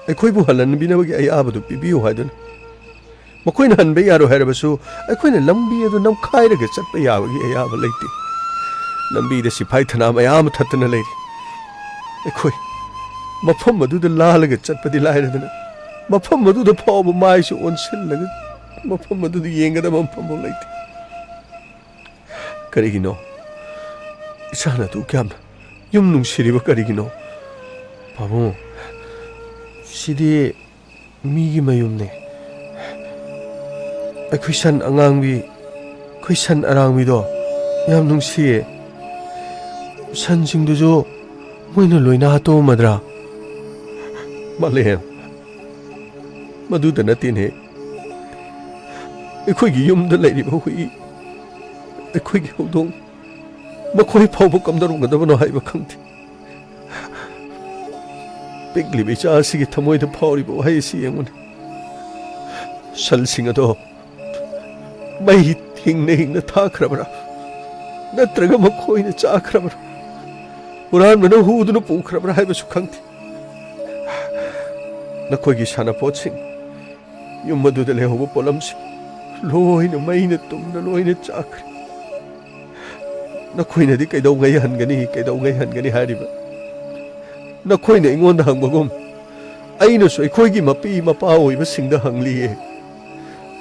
ꯑꯩꯈꯣꯏꯕꯨ ꯍꯜꯍꯟꯕꯤꯅꯕꯒꯤ ꯑꯌꯥꯕꯗꯨ ꯄꯤꯕꯤꯌꯨ ꯍꯥꯏꯗꯨꯅ ꯃꯈꯣꯏꯅ ꯍꯟꯕ ꯌꯥꯔꯣꯏ ꯍꯥꯏꯔꯕꯁꯨ ꯑꯩꯈꯣꯏꯅ ꯂꯝꯕꯤ ꯑꯗꯨ ꯅꯝꯈꯥꯏꯔꯒ ꯆꯠꯄ ꯌꯥꯕꯒꯤ ꯑꯌꯥꯕ ꯂꯩꯇꯦ ꯂꯝꯕꯤꯗ ꯁꯤꯐꯥꯏ ꯊꯅꯥ ꯃꯌꯥꯝ ꯊꯠꯇꯨꯅ ꯂꯩꯔꯤ ꯑꯩꯈꯣꯏ ꯃꯐꯝ ꯑꯗꯨꯗ ꯂꯥꯜꯂꯒ ꯆꯠꯄꯗꯤ ꯂꯥꯏꯔꯗꯅ ꯃꯐꯝ ꯑꯗꯨꯗ ꯐꯥꯎꯕ ꯃꯥꯏꯁꯨ ꯑꯣꯟꯁꯤꯜꯂꯒ ꯃꯐꯝ ꯑꯗꯨꯗ ꯌꯦꯡꯒꯗꯕ ꯃꯐꯝꯐꯥꯎ ꯂꯩꯇꯦ ꯀꯔꯤꯒꯤꯅꯣ ꯏꯆꯥꯅ ꯑꯗꯨ ꯀꯌꯥꯝꯅ ꯌꯨꯝ ꯅꯨꯡꯁꯤꯔꯤꯕ ꯀꯔꯤꯒꯤꯅꯣ ꯄꯥꯕꯨꯡ ꯁꯤꯗꯤ ꯃꯤꯒꯤ ꯃꯌꯨꯝꯅꯦ ꯑꯩꯈꯣꯏ ꯁꯟ ꯑꯉꯥꯡꯕꯤ ꯑꯩꯈꯣꯏ ꯁꯟ ꯑꯔꯥꯡꯕꯤꯗꯣ ꯌꯥꯝ ꯅꯨꯡꯁꯤꯌꯦ ꯁꯟꯁꯤꯡꯗꯨꯁꯨ ꯃꯣꯏꯅ ꯂꯣꯏꯅ ꯍꯥꯠꯇꯣꯛꯑꯝꯃꯗ꯭ꯔꯥ ꯃꯥꯂꯦꯝ ꯃꯗꯨꯗ ꯅꯠꯇꯦꯅꯦ ꯑꯩꯈꯣꯏꯒꯤ ꯌꯨꯝꯗ ꯂꯩꯔꯤꯕ ꯍꯨꯏ ꯑꯩꯈꯣꯏꯒꯤ ꯍꯧꯗꯣꯡ ꯃꯈꯣꯏ ꯐꯥꯎꯕ ꯀꯝꯗꯧꯔꯝꯒꯗꯕꯅꯣ ꯍꯥꯏꯕ ꯈꯪꯗꯦ ꯄꯤꯛꯂꯤꯕ ꯏꯆꯥ ꯑꯁꯤꯒꯤ ꯊꯃꯣꯏꯗ ꯐꯥꯎꯔꯤꯕ ꯋꯥꯍꯩ ꯑꯁꯤ ꯌꯦꯡꯉꯨꯅꯤ ꯁꯟꯁꯤꯡ ꯑꯗꯣ ꯃꯩ ꯍꯤꯡꯅ ꯍꯤꯡꯅ ꯊꯥꯈ꯭ꯔꯕ꯭ꯔꯥ ꯅꯠꯇ꯭ꯔꯒ ꯃꯈꯣꯏꯅ ꯆꯥꯈ꯭ꯔꯕ꯭ꯔꯥ ꯍꯨꯔꯥꯟꯕꯅ ꯍꯨꯗꯨꯅ ꯄꯨꯈ꯭ꯔꯕ꯭ꯔꯥ ꯍꯥꯏꯕꯁꯨ ꯈꯪꯗꯦ ꯅꯈꯣꯏꯒꯤ ꯁꯥꯟꯅꯄꯣꯠꯁꯤꯡ ꯌꯨꯝ ꯑꯗꯨꯗ ꯂꯩꯍꯧꯕ ꯄꯣꯠꯂꯝꯁꯤꯡ ꯂꯣꯏꯅ ꯃꯩꯅ ꯇꯨꯝꯅ ꯂꯣꯏꯅ ꯆꯥꯈ꯭ꯔꯦ ꯅꯈꯣꯏꯅꯗꯤ ꯀꯩꯗꯧꯉꯩ ꯍꯟꯒꯅꯤ ꯍꯥꯏꯔꯤꯕ ꯅꯈꯣꯏꯅ ꯑꯩꯉꯣꯟꯗ ꯍꯪꯕꯒꯨꯝ ꯑꯩꯅꯁꯨ ꯑꯩꯈꯣꯏꯒꯤ ꯃꯄꯤ ꯃꯄꯥ ꯑꯣꯏꯕꯁꯤꯡꯗ ꯍꯪꯂꯤꯌꯦ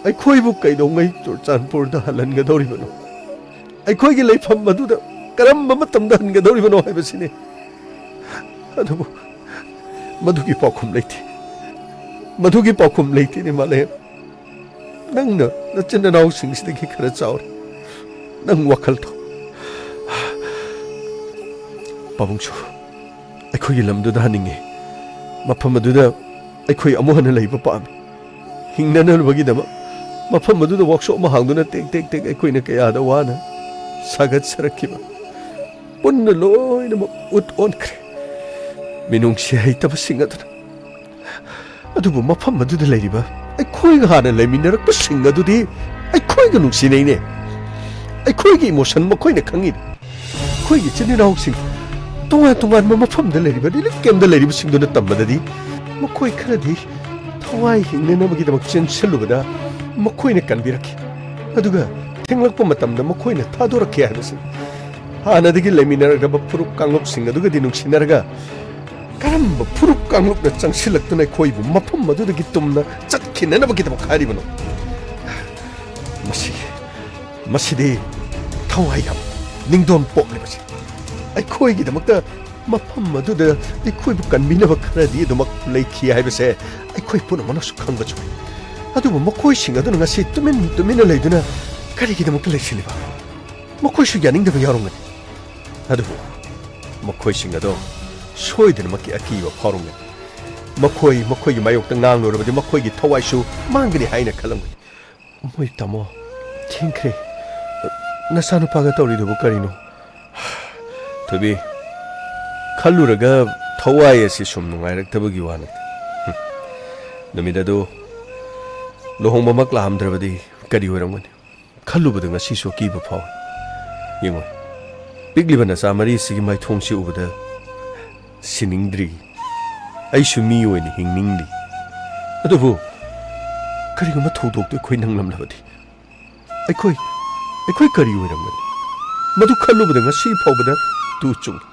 ꯑꯩꯈꯣꯏꯕꯨ ꯀꯩꯗꯧꯉꯩ ꯆꯨꯔꯆꯥꯟꯄꯨꯔꯗ ꯍꯜꯍꯟꯒꯗꯧꯔꯤꯕꯅꯣ ꯑꯩꯈꯣꯏꯒꯤ ꯂꯩꯐꯝ ꯑꯗꯨꯗ ꯀꯔꯝꯕ ꯃꯇꯝꯗ ꯍꯟꯒꯗꯧꯔꯤꯕꯅꯣ ꯍꯥꯏꯕꯁꯤꯅꯤ ꯑꯗꯨꯕꯨ ꯃꯗꯨꯒꯤ ꯄꯥꯎꯈꯨꯝ ꯂꯩꯇꯦ ꯃꯗꯨꯒꯤ ꯄꯥꯎꯈꯨꯝ ꯂꯩꯇꯦꯅꯦ ꯃꯥꯂꯦꯝ ꯅꯪꯅ ꯅꯆꯤꯟ ꯅꯅꯥꯎꯁꯤꯡꯁꯤꯗꯒꯤ ꯈꯔ ꯆꯥꯎꯔꯦ ꯅꯪ ꯋꯥꯈꯜ ꯊꯣꯛ ꯄꯥꯕꯨꯡꯁꯨ ꯑꯩꯈꯣꯏꯒꯤ ꯂꯝꯗꯨꯗ ꯍꯟꯅꯤꯡꯉꯤ ꯃꯐꯝ ꯑꯗꯨꯗ ꯑꯩꯈꯣꯏ ꯑꯃꯨꯛ ꯍꯟꯅ ꯂꯩꯕ ꯄꯥꯝꯃꯤ ꯍꯤꯡꯅꯅꯕꯒꯤꯗꯃꯛ ꯃꯐꯝ ꯑꯗꯨꯗ ꯋꯥꯛꯁꯣꯞ ꯑꯃ ꯍꯥꯡꯗꯨꯅ ꯇꯦꯛ ꯇꯦꯛ ꯇꯦꯛ ꯑꯩꯈꯣꯏꯅ ꯀꯌꯥꯗ ꯋꯥꯅ ꯁꯥꯒꯠꯆꯔꯛꯈꯤꯕ ꯄꯨꯟꯅ ꯂꯣꯏꯅꯃꯛ ꯎꯠ ꯑꯣꯟꯈ꯭ꯔꯦ ꯃꯤꯅꯨꯡꯁꯤ ꯍꯩꯇꯕꯁꯤꯡ ꯑꯗꯨꯅ ꯑꯗꯨꯕꯨ ꯃꯐꯝ ꯑꯗꯨꯗ ꯂꯩꯔꯤꯕ ꯑꯩꯈꯣꯏꯒ ꯍꯥꯟꯅ ꯂꯩꯃꯤꯟꯅꯔꯛꯄꯁꯤꯡ ꯑꯗꯨꯗꯤ ꯑꯩꯈꯣꯏꯒ ꯅꯨꯡꯁꯤꯅꯩꯅꯦ ꯑꯩꯈꯣꯏꯒꯤ ꯏꯃꯣꯁꯟ ꯃꯈꯣꯏꯅ ꯈꯪꯉꯤꯅꯦ ꯑꯩꯈꯣꯏꯒꯤ ꯏꯆꯤꯟ ꯏꯅꯥꯎꯁꯤꯡ ꯇꯣꯉꯥꯟ ꯇꯣꯉꯥꯟꯕ ꯃꯐꯝꯗ ꯂꯩꯔꯤꯕ ꯔꯤꯂꯤꯐ ꯀꯦꯝꯞꯇ ꯂꯩꯔꯤꯕꯁꯤꯡꯗꯨꯅ ꯇꯝꯕꯗꯗꯤ ꯃꯈꯣꯏ ꯈꯔꯗꯤ ꯊꯋꯥꯏ ꯍꯤꯡꯅꯅꯕꯒꯤꯗꯃꯛ ꯆꯦꯟꯁꯤꯜꯂꯨꯕꯗ ꯃꯈꯣꯏꯅ ꯀꯟꯕꯤꯔꯛꯈꯤ ꯑꯗꯨꯒ ꯊꯦꯡꯂꯛꯄ ꯃꯇꯝꯗ ꯃꯈꯣꯏꯅ ꯊꯥꯗꯣꯔꯛꯈꯤ ꯍꯥꯏꯕꯁꯤ ꯍꯥꯟꯅꯗꯒꯤ ꯂꯩꯃꯤꯟꯅꯔꯛꯂꯕ ꯐꯨꯔꯨꯞ ꯀꯥꯡꯂꯨꯞꯁꯤꯡ ꯑꯗꯨꯒꯗꯤ ꯅꯨꯡꯁꯤꯅꯔꯒ ꯀꯔꯝꯕ ꯐꯨꯔꯨꯞ ꯀꯥꯡꯂꯨꯞꯅ ꯆꯪꯁꯤꯜꯂꯛꯇꯨꯅ ꯑꯩꯈꯣꯏꯕꯨ ꯃꯐꯝ ꯑꯗꯨꯗꯒꯤ ꯇꯨꯝꯅ ꯆꯠꯈꯤꯅꯅꯕꯒꯤꯗꯃꯛ ꯍꯥꯏꯔꯤꯕꯅꯣ ꯃꯁꯤꯗꯤ ꯊꯋꯥꯏ ꯌꯥꯝ ꯅꯤꯡꯗꯣꯝ ꯄꯣꯛꯂꯤꯕꯁꯤ ꯑꯩꯈꯣꯏꯒꯤꯗꯃꯛꯇ ꯃꯐꯝ ꯑꯗꯨꯗ ꯑꯩꯈꯣꯏꯕꯨ ꯀꯟꯕꯤꯅꯕ ꯈꯔꯗꯤ ꯑꯗꯨꯃꯛ ꯂꯩꯈꯤ ꯍꯥꯏꯕꯁꯦ ꯑꯩꯈꯣꯏ ꯄꯨꯝꯅꯃꯛꯅꯁꯨ ꯈꯪꯕ ꯆꯨꯝꯃꯤ ꯑꯗꯨꯕꯨ ꯃꯈꯣꯏꯁꯤꯡ ꯑꯗꯨꯅ ꯉꯁꯤ ꯇꯨꯃꯤꯟꯅ ꯂꯩꯗꯨꯅ ꯀꯔꯤꯒꯤꯗꯃꯛꯇ ꯂꯩꯁꯤꯜꯂꯤꯕ ꯃꯈꯣꯏꯁꯨ ꯌꯥꯅꯤꯡꯗꯕ ꯌꯥꯎꯔꯝꯒꯅꯤ ꯑꯗꯨꯕꯨ ꯃꯈꯣꯏꯁꯤꯡ ꯑꯗꯣ soidꯅꯃꯛꯀꯤ ꯑꯀꯤꯕ ꯐꯥꯎꯔꯝꯒꯅꯤ ꯃꯈꯣꯏꯒꯤ ꯃꯥꯌꯣꯛꯇ ꯉꯥꯡꯂꯨꯔꯕꯗꯤ ꯃꯈꯣꯏꯒꯤ ꯊꯋꯥꯏꯁꯨ ꯃꯥꯡꯒꯅꯤ ꯍꯥꯏꯅ ꯈꯜꯂꯝꯒꯅꯤ ꯃꯣꯏ ꯇꯥꯃꯣ ꯊꯦꯡꯈ꯭ꯔꯦ ꯅꯆꯥꯅꯨꯄꯥꯒ ꯇꯧꯔꯤꯗꯨꯕꯨ ꯀꯔꯤꯅꯣ ꯊꯣꯏꯕꯤ ꯈꯜꯂꯨꯔꯒ ꯊꯋꯥꯏ ꯑꯁꯤ ꯁꯨꯝ ꯅꯨꯡꯉꯥꯏꯔꯛꯇꯕꯒꯤ ꯋꯥ ꯅꯠꯇꯦ ꯅꯨꯃꯤꯠ ꯑꯗꯨ ꯂꯨꯍꯣꯡꯕꯃꯛ ꯂꯥꯛꯑꯝꯗ꯭ꯔꯕꯗꯤ ꯀꯔꯤ ꯑꯣꯏꯔꯝꯒꯅꯤ ꯈꯜꯂꯨꯕꯗ ꯉꯁꯤꯁꯨ ꯑꯀꯤꯕ ꯐꯥꯎꯏ ꯌꯦꯡꯉꯣ ꯄꯤꯛꯂꯤꯕ ꯅꯆꯥ ꯃꯔꯤꯁꯤꯒꯤ ꯃꯥꯏꯊꯣꯡꯁꯤ ꯎꯕꯗ ꯁꯤꯅꯤꯡꯗ꯭ꯔꯤ ꯑꯩꯁꯨ ꯃꯤ ꯑꯣꯏꯅ ꯍꯤꯡꯅꯤꯡꯂꯤ ꯑꯗꯨꯕꯨ ꯀꯔꯤꯒꯨꯝꯕ ꯊꯧꯗꯣꯛꯇꯨ ꯑꯩꯈꯣꯏ ꯅꯪꯂꯝꯂꯕꯗꯤ ꯑꯩꯈꯣই ꯀꯔꯤ ꯑꯣꯏꯔꯝꯒꯅꯤ ꯃꯗꯨ ꯈꯜꯂꯨꯕꯗ ꯉꯁꯤ ꯐꯥꯎꯕꯗ ꯇꯨ ꯆꯨꯡꯏ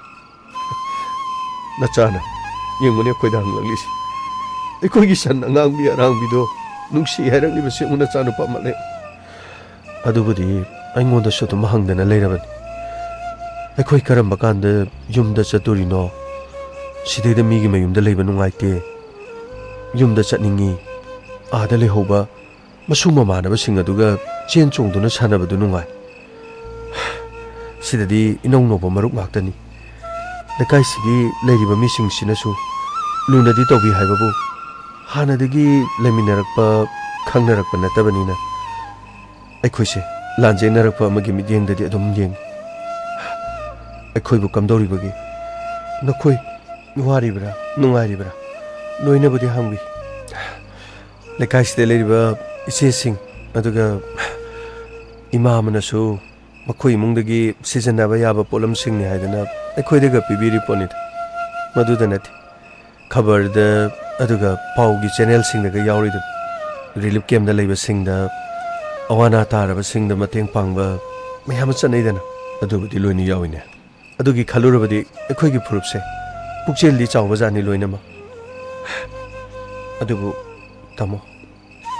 ꯅꯆꯥꯅ ꯌꯦꯡꯕꯅꯤ ꯑꯩꯈꯣꯏꯗ ꯍꯪꯂꯛꯂꯤꯁꯤ ꯑꯩꯈꯣꯏꯒꯤ ꯁꯟ ꯑꯉꯥꯡꯕꯤ ꯑꯔꯥꯡꯕꯤꯗꯣ ꯅꯨꯡꯁꯤ ꯍꯥꯏꯔꯛꯂꯤꯕꯁꯤ ꯑꯃꯨꯛ ꯅꯆꯥꯅꯨꯄꯥ ꯃꯠꯂꯦ ꯑꯗꯨꯕꯨꯗꯤ ꯑꯩꯉꯣꯟꯗꯁꯨ ꯑꯗꯨꯝ ꯍꯪꯗꯅ ꯂꯩꯔꯕꯅꯤ ꯑꯩꯈꯣꯏ ꯀꯔꯝꯕ ꯀꯥꯟꯗ ꯌꯨꯝꯗ ꯆꯠꯇꯣꯔꯤꯅꯣ ꯁꯤꯗꯩꯗ ꯃꯤꯒꯤ ꯃꯌꯨꯝꯗ ꯂꯩꯕ ꯅꯨꯡꯉꯥꯏꯇꯦ ꯌꯨꯝꯗ ꯆꯠꯅꯤꯡꯉꯤ ꯑꯥꯗ ꯂꯩꯍꯧꯕ ꯃꯁꯨꯡ ꯃꯃꯥꯟꯅꯕꯁꯤꯡ ꯑꯗꯨꯒ ꯆꯦꯟ ꯆꯣꯡꯗꯨꯅ ꯁꯥꯟꯅꯕꯗꯨ ꯅꯨꯡꯉꯥꯏ ꯁꯤꯗꯗꯤ ꯏꯅꯧ ꯅꯧꯕ ꯃꯔꯨꯞ ꯉꯥꯛꯇꯅꯤ ꯂꯩꯀꯥꯏꯁꯤꯒꯤ ꯂꯩꯔꯤꯕ ꯃꯤꯁꯤꯡꯁꯤꯅꯁꯨ ꯂꯨꯅꯗꯤ ꯇꯧꯕꯤ ꯍꯥꯏꯕꯕꯨ ꯍꯥꯟꯅꯗꯒꯤ ꯂꯩꯃꯤꯟꯅꯔꯛꯄ ꯈꯪꯅꯔꯛꯄ ꯅꯠꯇꯕꯅꯤꯅ ꯑꯩꯈꯣꯏꯁꯦ ꯂꯥꯟꯖꯦꯟꯅꯔꯛꯄ ꯑꯃꯒꯤ ꯃꯤꯠꯌꯦꯡꯗꯗꯤ ꯑꯗꯨꯝ ꯌꯦꯡꯉꯤ ꯑꯩꯈꯣꯏꯕꯨ ꯀꯝꯗꯧꯔꯤꯕꯒꯦ ꯅꯈꯣꯏ ꯋꯥꯔꯤꯕ꯭ꯔꯥ ꯅꯨꯡꯉꯥꯏꯔꯤꯕ꯭ꯔꯥ ꯂꯣꯏꯅꯕꯨꯗꯤ ꯍꯪꯕꯤ ꯂꯩꯀꯥꯏꯁꯤꯗ ꯂꯩꯔꯤꯕ ꯏꯆꯦꯁꯤꯡ ꯑꯗꯨꯒ ꯏꯃꯥ ꯑꯃꯅꯁꯨ ꯃꯈꯣꯏ ꯏꯃꯨꯡꯗꯒꯤ ꯁꯤꯖꯤꯟꯅꯕ ꯌꯥꯕ ꯄꯣꯠꯂꯝꯁꯤꯡꯅꯤ ꯍꯥꯏꯗꯅ ꯑꯩꯈꯣꯏꯗꯒ ꯄꯤꯕꯤꯔꯤ ꯄꯣꯠꯅꯤꯗ ꯃꯗꯨꯗ ꯅꯠꯇꯦ ꯈꯕꯔꯗ ꯑꯗꯨꯒ ꯄꯥꯎꯒꯤ ꯆꯦꯅꯦꯜꯁꯤꯡꯗꯒ ꯌꯥꯎꯔꯤꯗꯨ ꯔꯤꯂꯤꯞ ꯀꯦꯝꯞꯗ ꯂꯩꯕꯁꯤꯡꯗ ꯑꯋꯥ ꯑꯅꯥ ꯇꯥꯔꯕꯁꯤꯡꯗ ꯃꯇꯦꯡ ꯄꯥꯡꯕ ꯃꯌꯥꯝ ꯑꯃ ꯆꯠꯅꯩꯗꯅ ꯑꯗꯨꯕꯨꯗꯤ ꯂꯣꯏꯅ ꯌꯥꯎꯏꯅꯦ ꯑꯗꯨꯒꯤ ꯈꯜꯂꯨꯔꯕꯗꯤ ꯑꯩꯈꯣꯏꯒꯤ ꯐꯨꯔꯨꯞꯁꯦ ꯄꯨꯛꯆꯦꯜꯗꯤ ꯆꯥꯎꯕꯖꯥꯠꯅꯤ ꯂꯣꯏꯅꯃꯛ ꯑꯗꯨꯕꯨ ꯇꯥꯃꯣ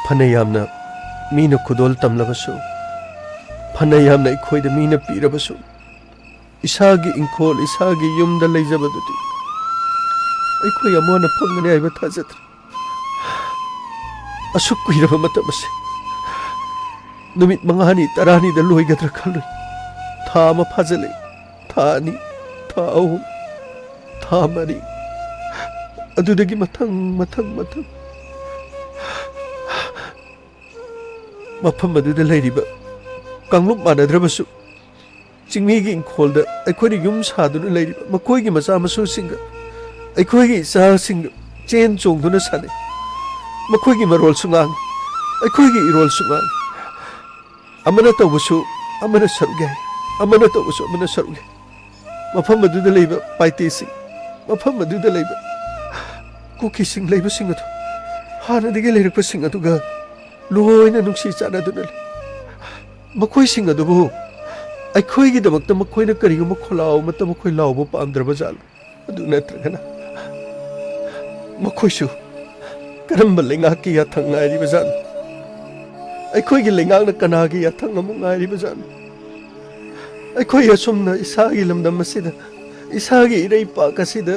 ꯐꯅ ꯌꯥꯝꯅ ꯃꯤꯅ ꯈꯨꯗꯣꯜ ꯇꯝꯂꯕꯁꯨ ꯐꯅ ꯌꯥꯝꯅ ꯑꯩꯈꯣꯏꯗ ꯃꯤꯅ ꯄꯤꯔꯕꯁꯨ ꯏꯁꯥꯒꯤ ꯏꯪꯈꯣꯜ ꯏꯁꯥꯒꯤ ꯌꯨꯝꯗ ꯂꯩꯖꯕꯗꯨꯗꯤ ꯑꯩꯈꯣꯏ ꯑꯃꯨꯛ ꯐꯪꯒꯅꯤ ꯍꯥꯏꯕ ꯊꯥꯖꯗ꯭ꯔꯦ ꯑꯁꯨꯛ ꯀꯨꯏꯔꯕ ꯃꯇꯝ ꯑꯁꯤ ꯅꯨꯃꯤꯠ 5ꯅꯤ 10ꯅꯤꯗ ꯂꯣꯏꯒꯗ꯭ꯔꯥ ꯈꯜꯂꯨꯏ ꯊꯥ ꯑꯃ ꯐꯥꯖꯤꯜꯂꯛꯏ ꯊꯥ 2 ꯊꯥ 3 ꯊꯥ 4 ꯑꯗꯨꯗꯒꯤ ꯃꯊꯪ ꯃꯐꯝ ꯑꯗꯨꯗ ꯂꯩꯔꯤꯕ ꯀꯥꯡꯂꯨꯞ ꯃꯥꯟꯅꯗ꯭ꯔꯕꯁꯨ ꯆꯤꯡꯃꯤꯒꯤ ꯏꯪꯈꯣꯜꯗ ꯑꯩꯈꯣꯏꯅ ꯌꯨꯝ ꯁꯥꯗꯨꯅ ꯂꯩꯔꯤꯕ ꯃꯈꯣꯏꯒꯤ ꯃꯆꯥ ꯃꯁꯨꯁꯤꯡꯒ ꯑꯩꯈꯣꯏꯒꯤ ꯏꯆꯥꯁꯤꯡꯒ ꯆꯦꯟ ꯆꯣꯡꯗꯨꯅ ꯁꯥꯟꯅꯩ ꯃꯈꯣꯏꯒꯤ ꯃꯔꯣꯜꯁꯨ ꯉꯥꯡꯏ ꯑꯩꯈꯣꯏꯒꯤ ꯏꯔꯣꯜꯁꯨ ꯉꯥꯡꯏ ꯑꯃꯅ ꯇꯧꯕꯁꯨ ꯑꯃꯅ ꯁꯔꯨꯛ ꯌꯥꯏ ꯑꯃꯅ ꯇꯧꯕꯁꯨ ꯑꯃꯅ ꯁꯔꯨꯛ ꯌꯥꯏ ꯃꯐꯝ ꯑꯗꯨꯗ ꯂꯩꯕ ꯄꯥꯏꯇꯦꯁꯤꯡ ꯃꯐꯝ ꯑꯗꯨꯗ ꯂꯩꯕ ꯀꯨꯀꯤꯁꯤꯡ ꯂꯩꯕꯁꯤꯡ ꯑꯗꯨ ꯍꯥꯟꯅꯗꯒꯤ ꯂꯩꯔꯛꯄꯁꯤꯡ ꯑꯗꯨꯒ ꯂꯣꯏꯅ ꯅꯨꯡꯁꯤ ꯆꯥꯟꯅꯗꯨꯅ ꯂꯩ ꯃꯈꯣꯏꯁꯤꯡ ꯑꯗꯨꯕꯨ ꯑꯩꯈꯣꯏꯒꯤꯗꯃꯛꯇ ꯃꯈꯣꯏꯅ ꯀꯔꯤꯒꯨꯝꯕ ꯈꯣꯜꯂꯥꯎ ꯑꯃꯠꯇ ꯃꯈꯣꯏ ꯂꯥꯎꯕ ꯄꯥꯝꯗ꯭ꯔꯕ ꯖꯥꯠꯂꯣ ꯑꯗꯨ ꯅꯠꯇ꯭ꯔꯒꯅ ꯃꯈꯣꯏꯁꯨ ꯀꯔꯝꯕ ꯂꯩꯉꯥꯛꯀꯤ ꯌꯥꯊꯪ ꯉꯥꯏꯔꯤꯕ ꯖꯥꯠꯅꯣ ꯑꯩꯈꯣꯏꯒꯤ ꯂꯩꯉꯥꯛꯅ ꯀꯅꯥꯒꯤ ꯌꯥꯊꯪ ꯑꯃꯨꯛ ꯉꯥꯏꯔꯤꯕ ꯖꯥꯠꯅꯣ ꯑꯩꯈꯣꯏ ꯑꯁꯨꯝꯅ ꯏꯁꯥꯒꯤ ꯂꯝꯗꯝ ꯑꯁꯤꯗ ꯏꯁꯥꯒꯤ ꯏꯔꯩꯄꯥꯛ ꯑꯁꯤꯗ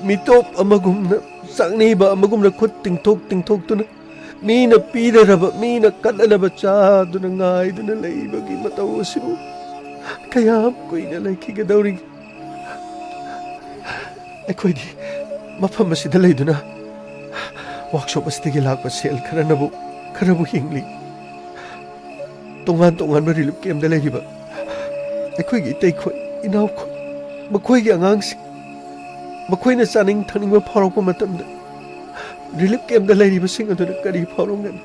ꯃꯤꯇꯣꯞ ꯑꯃꯒꯨꯝꯅ ꯆꯥꯛꯅꯤꯕ ꯑꯃꯒꯨꯝꯅ ꯈꯨꯠ ꯇꯤꯡꯊꯣꯛꯇꯨꯅ ꯃꯤꯅ ꯄꯤꯔꯔꯕ ꯃꯤꯅ ꯀꯠꯂꯂꯕ ꯆꯥꯗꯨꯅ ꯉꯥꯏꯗꯨꯅ ꯂꯩꯕꯒꯤ ꯃꯇꯧ ꯑꯁꯤꯕꯨ ꯀꯌꯥꯝ ꯀꯨꯏꯅ ꯂꯩꯈꯤꯒꯗꯧꯔꯤꯒꯦ ꯑꯩꯈꯣꯏꯗꯤ ꯃꯐꯝ ꯑꯁꯤꯗ ꯂꯩꯗꯨꯅ ꯋꯥꯛꯁꯣꯞ ꯑꯁꯤꯗꯒꯤ ꯂꯥꯛꯄ ꯁꯦꯜ ꯈꯔꯕꯨ ꯍꯤꯡꯂꯤ ꯇꯣꯉꯥꯟꯕ ꯔꯤꯂꯤꯞ ꯀꯦꯝꯞꯗ ꯂꯩꯔꯤꯕ ꯑꯩꯈꯣꯏꯒꯤ ꯏꯇꯩꯈꯣꯏ ꯏꯅꯥꯎꯈꯣꯏ ꯃꯈꯣꯏꯒꯤ ꯑꯉꯥꯡꯁꯤꯡ ꯃꯈꯣꯏꯅ ꯆꯥꯅꯤꯡ ꯊꯛꯅꯤꯡꯕ ꯐꯥꯎꯔꯛꯄ ꯃꯇꯝꯗ ꯔꯤꯂꯤꯞ ꯀꯦꯝꯞꯗ ꯂꯩꯔꯤꯕꯁꯤꯡ ꯑꯗꯨꯅ ꯀꯔꯤ ꯐꯥꯎꯔꯝꯒꯅꯤ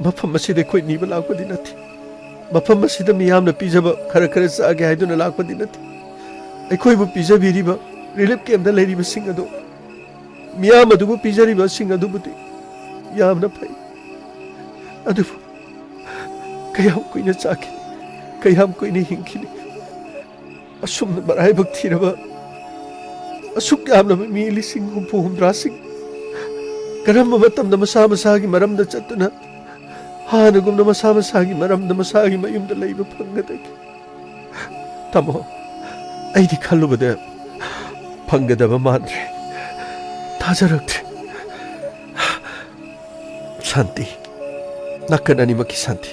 ꯃꯐꯝ ꯑꯁꯤꯗ ꯑꯩꯈꯣꯏ ꯅꯤꯕ ꯂꯥꯛꯄꯗꯤ ꯅꯠꯇꯦ ꯃꯐꯝ ꯑꯁꯤꯗ ꯃꯤꯌꯥꯝꯅ ꯄꯤꯖꯕ ꯈꯔ ꯆꯥꯒꯦ ꯍꯥꯏꯗꯨꯅ ꯂꯥꯛꯄꯗꯤ ꯅꯠꯇꯦ ꯑꯩꯈꯣꯏꯕꯨ ꯄꯤꯖꯕꯤꯔꯤꯕ ꯔꯤꯂꯤꯞ ꯀꯦꯝꯞꯗ ꯂꯩꯔꯤꯕꯁꯤꯡ ꯑꯗꯨ ꯃꯤꯌꯥꯝ ꯑꯗꯨꯕꯨ ꯄꯤꯖꯔꯤꯕꯁꯤꯡ ꯑꯗꯨꯕꯨꯗꯤ ꯌꯥꯝꯅ ꯐꯩ ꯑꯗꯨꯕꯨ ꯀꯌꯥꯝ ꯀꯨꯏꯅ ꯆꯥꯈꯤꯅꯤ ꯀꯌꯥꯝ ꯀꯨꯏꯅ ꯍꯤꯡꯈꯤꯅꯤ ꯑꯁꯨꯝꯅ ꯃꯔꯥꯏꯕꯛ ꯊꯤꯔꯕ ꯑꯁꯨꯛ ꯌꯥꯝꯂꯕ ꯃꯤ 50-60 ꯀꯔꯝꯕ ꯃꯇꯝꯗ ꯃꯁꯥꯒꯤ ꯃꯔꯝꯗ ꯆꯠꯇꯨꯅ ꯍꯥꯟꯅꯒꯨꯝꯅ ꯃꯁꯥꯒꯤ ꯃꯔꯝꯗ ꯃꯁꯥꯒꯤ ꯃꯌꯨꯝꯗ ꯂꯩꯕ ꯐꯪꯒꯗꯒꯦ ꯇꯥꯃꯣ ꯑꯩꯗꯤ ꯈꯜꯂꯨꯕꯗ ꯐꯪꯒꯗꯕ ꯃꯥꯟꯗ꯭ꯔꯦ ꯊꯥꯖꯔꯛꯇ꯭ꯔꯦ ꯁꯥꯟꯇꯤ ꯅꯥꯀꯟ ꯑꯅꯤꯃꯛꯀꯤ ꯁꯥꯟꯇꯤ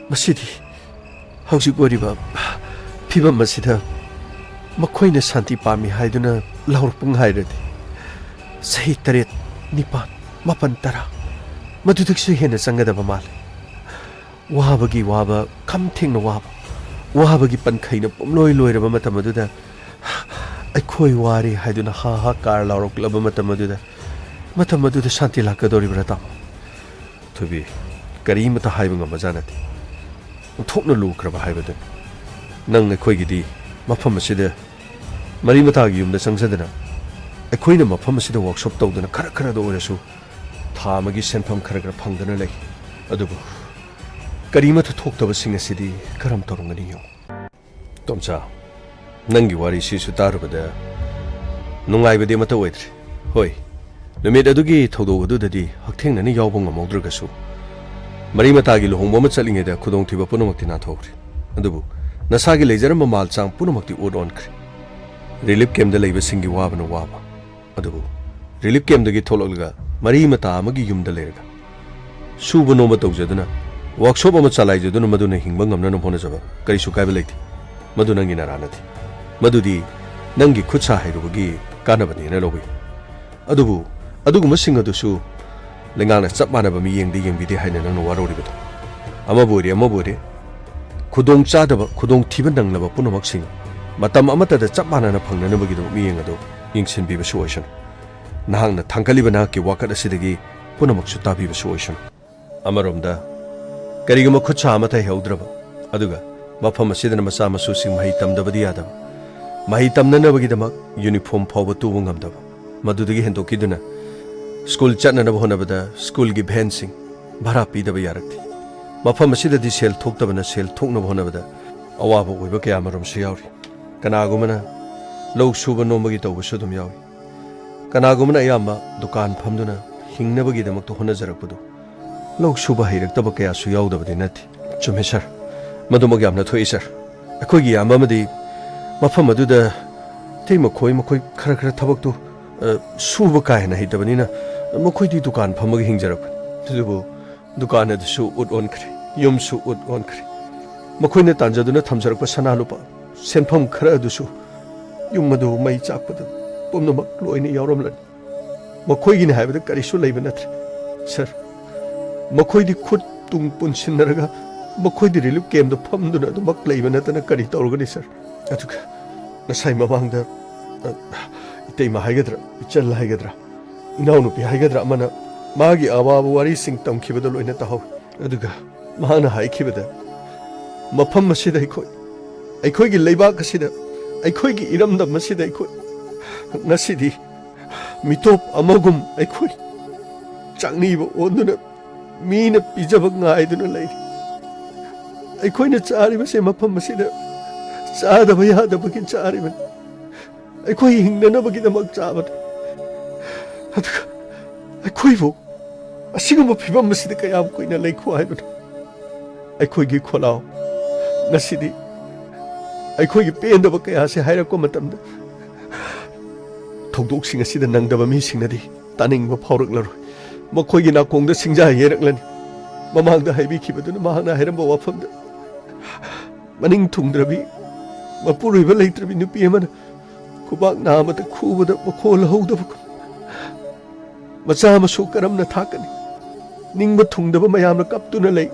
ꯃꯁꯤꯗꯤ ꯍꯧꯖꯤꯛ ꯑꯣꯏꯔꯤꯕ फिबम मसिदा मखोइना शांति पामी हाइदुना लाउरपुंग हाइरदि सही तरेत निपान मापन तरा मधुदक्सु हेन संगदब माले वाबगी वाबा खम थेंगना वाबा वाबगी पनखैना पुमलोय लोयरब मतम मदुदा अखोय वारी हाइदुना हा हा कार लाउरक्लब मतम मदुदा शांति लाकदोरिब्रा ता थुबी करीमता हाइबा ngamajanati थोकना लुख्रबा हाइबदु नंग अखोयगिदी मफम असिदा मरी मतागी युमदा संगजदना अखोयना मफम असिदा वर्कशॉप तौदना खरा खरा दो ओरसु थामगी सेनफम खरा खरा फंगदना लै अदुबु करीमता थोक्तब सिंग असिदी करम तोरंगनी यो तोमचा नंगी वारी सिसु तारुबदा नुंगाइबदे मता ओइद्रे होय नुमित अदुगी थौदोग अदुददी हक्थेंगननि यावबो ngamaudragasu मरी मतागी लुहोंगबो म चलिङेदा खुदोंथिबा पुनमक्ति नाथौख्रे अदुबु नसागी लेजरम माल चांग पुनमक्ति ओड ऑनख्रे रिलीफ कैम्प लेबा सिंगी वाबना वाबा अदुबु रिलीफ कैम्प दगी थोलगलगा मरी मता अमगी युमदा लेरगा सुबो नोमा तौजदना वर्कशॉप अमा चलाइजदुना मदुना हिंगबा ngamnana होनजबा करिसु कायबा लेथि मदु नंगी नारानथि मदुदी नंगी खुदसा हाइरुबगी कानबनिना लोबि अदुबु अदुगुम सिंग अदुसु लेंगांना चप मानबा मी येंगदे हाइना नंगना वारोरिबदो अमाबोरे खुदोंग चादब खुदोंग थिबा नंगलबा पुनमक सिंग मतम अमतदा चप मानना फंगनबगिदो मियेंग अदो यिंगसिनबिबा सोइसन नहांगना थांगलिबा नाकी वाकत असिदगी पुनमकसु ताबिबा सोइसन अमरोमदा करिगुम खुदसा अमता हेउद्रबा अदुगा मफम असिदना मसा मसु सिंग महि तमदबदि यादबा महि तमननबगिदमक यूनिफॉर्म फावबा तुबु ngamdaba मदुदगी हेंदोकिदुना स्कूल चटननब होनबदा स्कूल की भैन सिंग भाड़ा पीदबा यारक्ति मफम असिददि सेल थोक्तबना सेल थोक्नब होनबदा अवाबा ओइबा कया मरमसु यावरि कनागुमना लौ सुबा नोमबगी तौबसु दुम यावि कनागुमना अयामा दुकान फमदुना हिंगनबगिदमक्तो होनजरकपदु लौ सुबा हैरक्तबा कयासु यावदबदि नथि चुमे सर मदुमग यामना थोइ सर अखोइगी याममदि मफम अदुदा तेमखोइ मखोइ खरा खरा थबक्तु सुबा कायना हैतबनिना मखोइदि दुकान फमगी हिंगजरक दुबु दुकान अदसु उट ओनख्रे युमसु उट ओनख्रे मखोइना तांजदुना थमजरक सना लुपा सेनफम खरा अदसु युमदु मई चाकपद पुमनमक लोइने यावरमलन मखोइगिने हाइबदा करिसु लैबा नथ्रे सर मखोइदि खुद तुंग पुनसिनरगा मखोइदि रिलीफ कैम्प फमदुना अदुमक लैबा नतना करि तौरगनि सर अदुगा नसाइ ममांगदा इतैमा हाइगद्रा इचल हाइगद्रा इनाउनुपि हाइगद्रा मना मागी अवाबा वारी सिंग तमखिबदा लोइना ताहौ अदुगा माना हाइखिबदा मफम मसिदा अखोइगी लेबाक असिदा अखोइगी इरमदम मसिदा अखोइ नसिदी मितोप अमगुम अखोइ चांगनीबो ओंदुना मीना पिजब गाइदुना लैरि अखोइना चारिबसे मफम मसिदा चादब यादबगी चारिबन अखोइ हिंगनबगिदमक चाबद अदुगा अखोइबो असिगुम फिबम मसिदा कयाम कोइना लैखो हाइबन अखोइगी खोलाव नसिदी अखोइगी पेंदब कयासे हाइरको मतमदा थौदोकसिंग असिदा नंगदब मिसिंगनदी तानिंगबा फावरकलरोय मखोइगी नाकोंगदा सिंजा हेरकलनि ममांगदा हाइबिखिबदुना माहांगना हाइरंबा वाफमदा मनिंग थुंगद्रबि मपुरुइबा लैत्रबि नुपि अमना खुबाक नामता खुबदा मखोल हौदब मचा मसु करमना थाकनि निंगबा थुंगदब मयामना कपतुना लै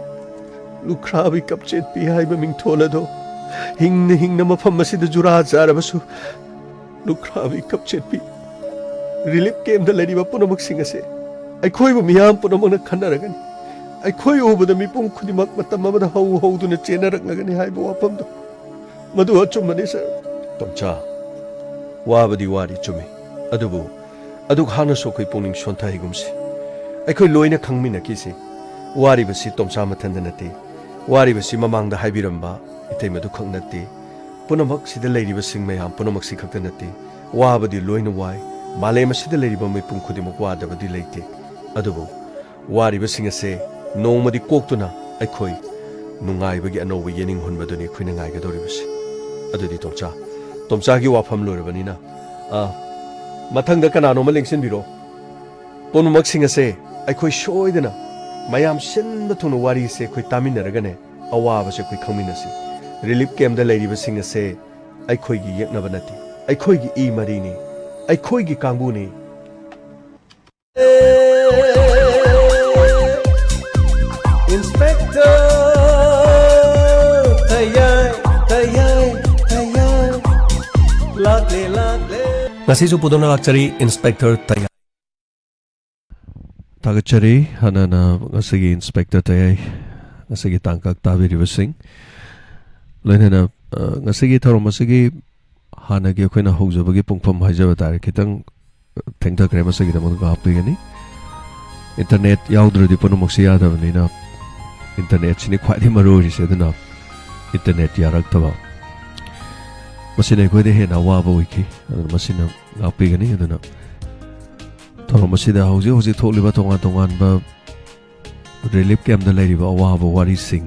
लुख्राबि कपचेत पि हाइबा मिंथोलदो हिंगना मफम मसिदा जुरा जारबसु लुख्राबि कपचेत पि रिलीफ कैम्प लैरिबा पुनमक सिंगसे अखोइबु मियाम पुनमना खनरगनि अखोइ उबदा मिपुम खुदिमक मतम अमदा हौदुना चेनरगनि हाइबा वाफमदो मधु अचुमने सर तमचा वाबदी वारी चुमे अदुबु अदुग हाना सोखै पुनिंग सोन्थाइगुमसे अखोइ लोइना खंगमिनकिसे वारिबसि तमचा मथंद नते वारिबसि ममांगदा हाइबिरंबा इतै मधु खंग नते पुनमक सिदा लैरिबा सिंग मयाम पुनमक सि खक्ता नते वाबदी लोइना वाइ मालेम सिदा लैरिबा मैपुम खुदिमक वादबदी लैते अदुबु वारिबा सिंग असे नोमदि कोक्तुना अखोइ नुंगाइबगी अनौबा येनिंग हुनबदुनि खुइना गाइगदोरिबसि अदुदि तोमचागी वाफम लोरबनिना मथंगदा कनानोमा लेंसिनबिरो पुनमक सिंग असे अखोइ सोइदना मयाम सिनबा थुना वारी से अखोइ तामिनरगने अवाबसे अखोइ खंमिनसि ꯔꯤꯂꯤꯐ ꯀꯦꯝꯗ ꯂꯩꯔꯤꯕꯁꯤꯡ ꯑꯁꯦ ꯑꯩꯈꯣꯏꯒꯤ ꯌꯦꯛꯅꯕ ꯅꯠꯇꯦ ꯑꯩꯈꯣꯏꯒꯤ ꯏ ꯃꯔꯤꯅꯤ ꯑꯩꯈꯣꯏꯒꯤ ꯀꯥꯡꯕꯨꯅꯤ Inspector Tayai Tayai Tayai Lakle Ngasisu pudona lakchari Inspector Tayai Tagachari hanana ngasigi Inspector Tayai ngasigi tangkak tabiribasing loinana ngasigi tharomasigi hanagi akoina houjabagi pungpham haijaba tare khitang thengthakre masigi damak hapigani internet yaudradi punumoksi yadabanina internet sini khwadi maruri se duna internet yarak taba masina khode hena waba wiki masina ngapigani aduna thoro masida hauji hauji tholiba tongan ba relief camp da lairiba awaba wari sing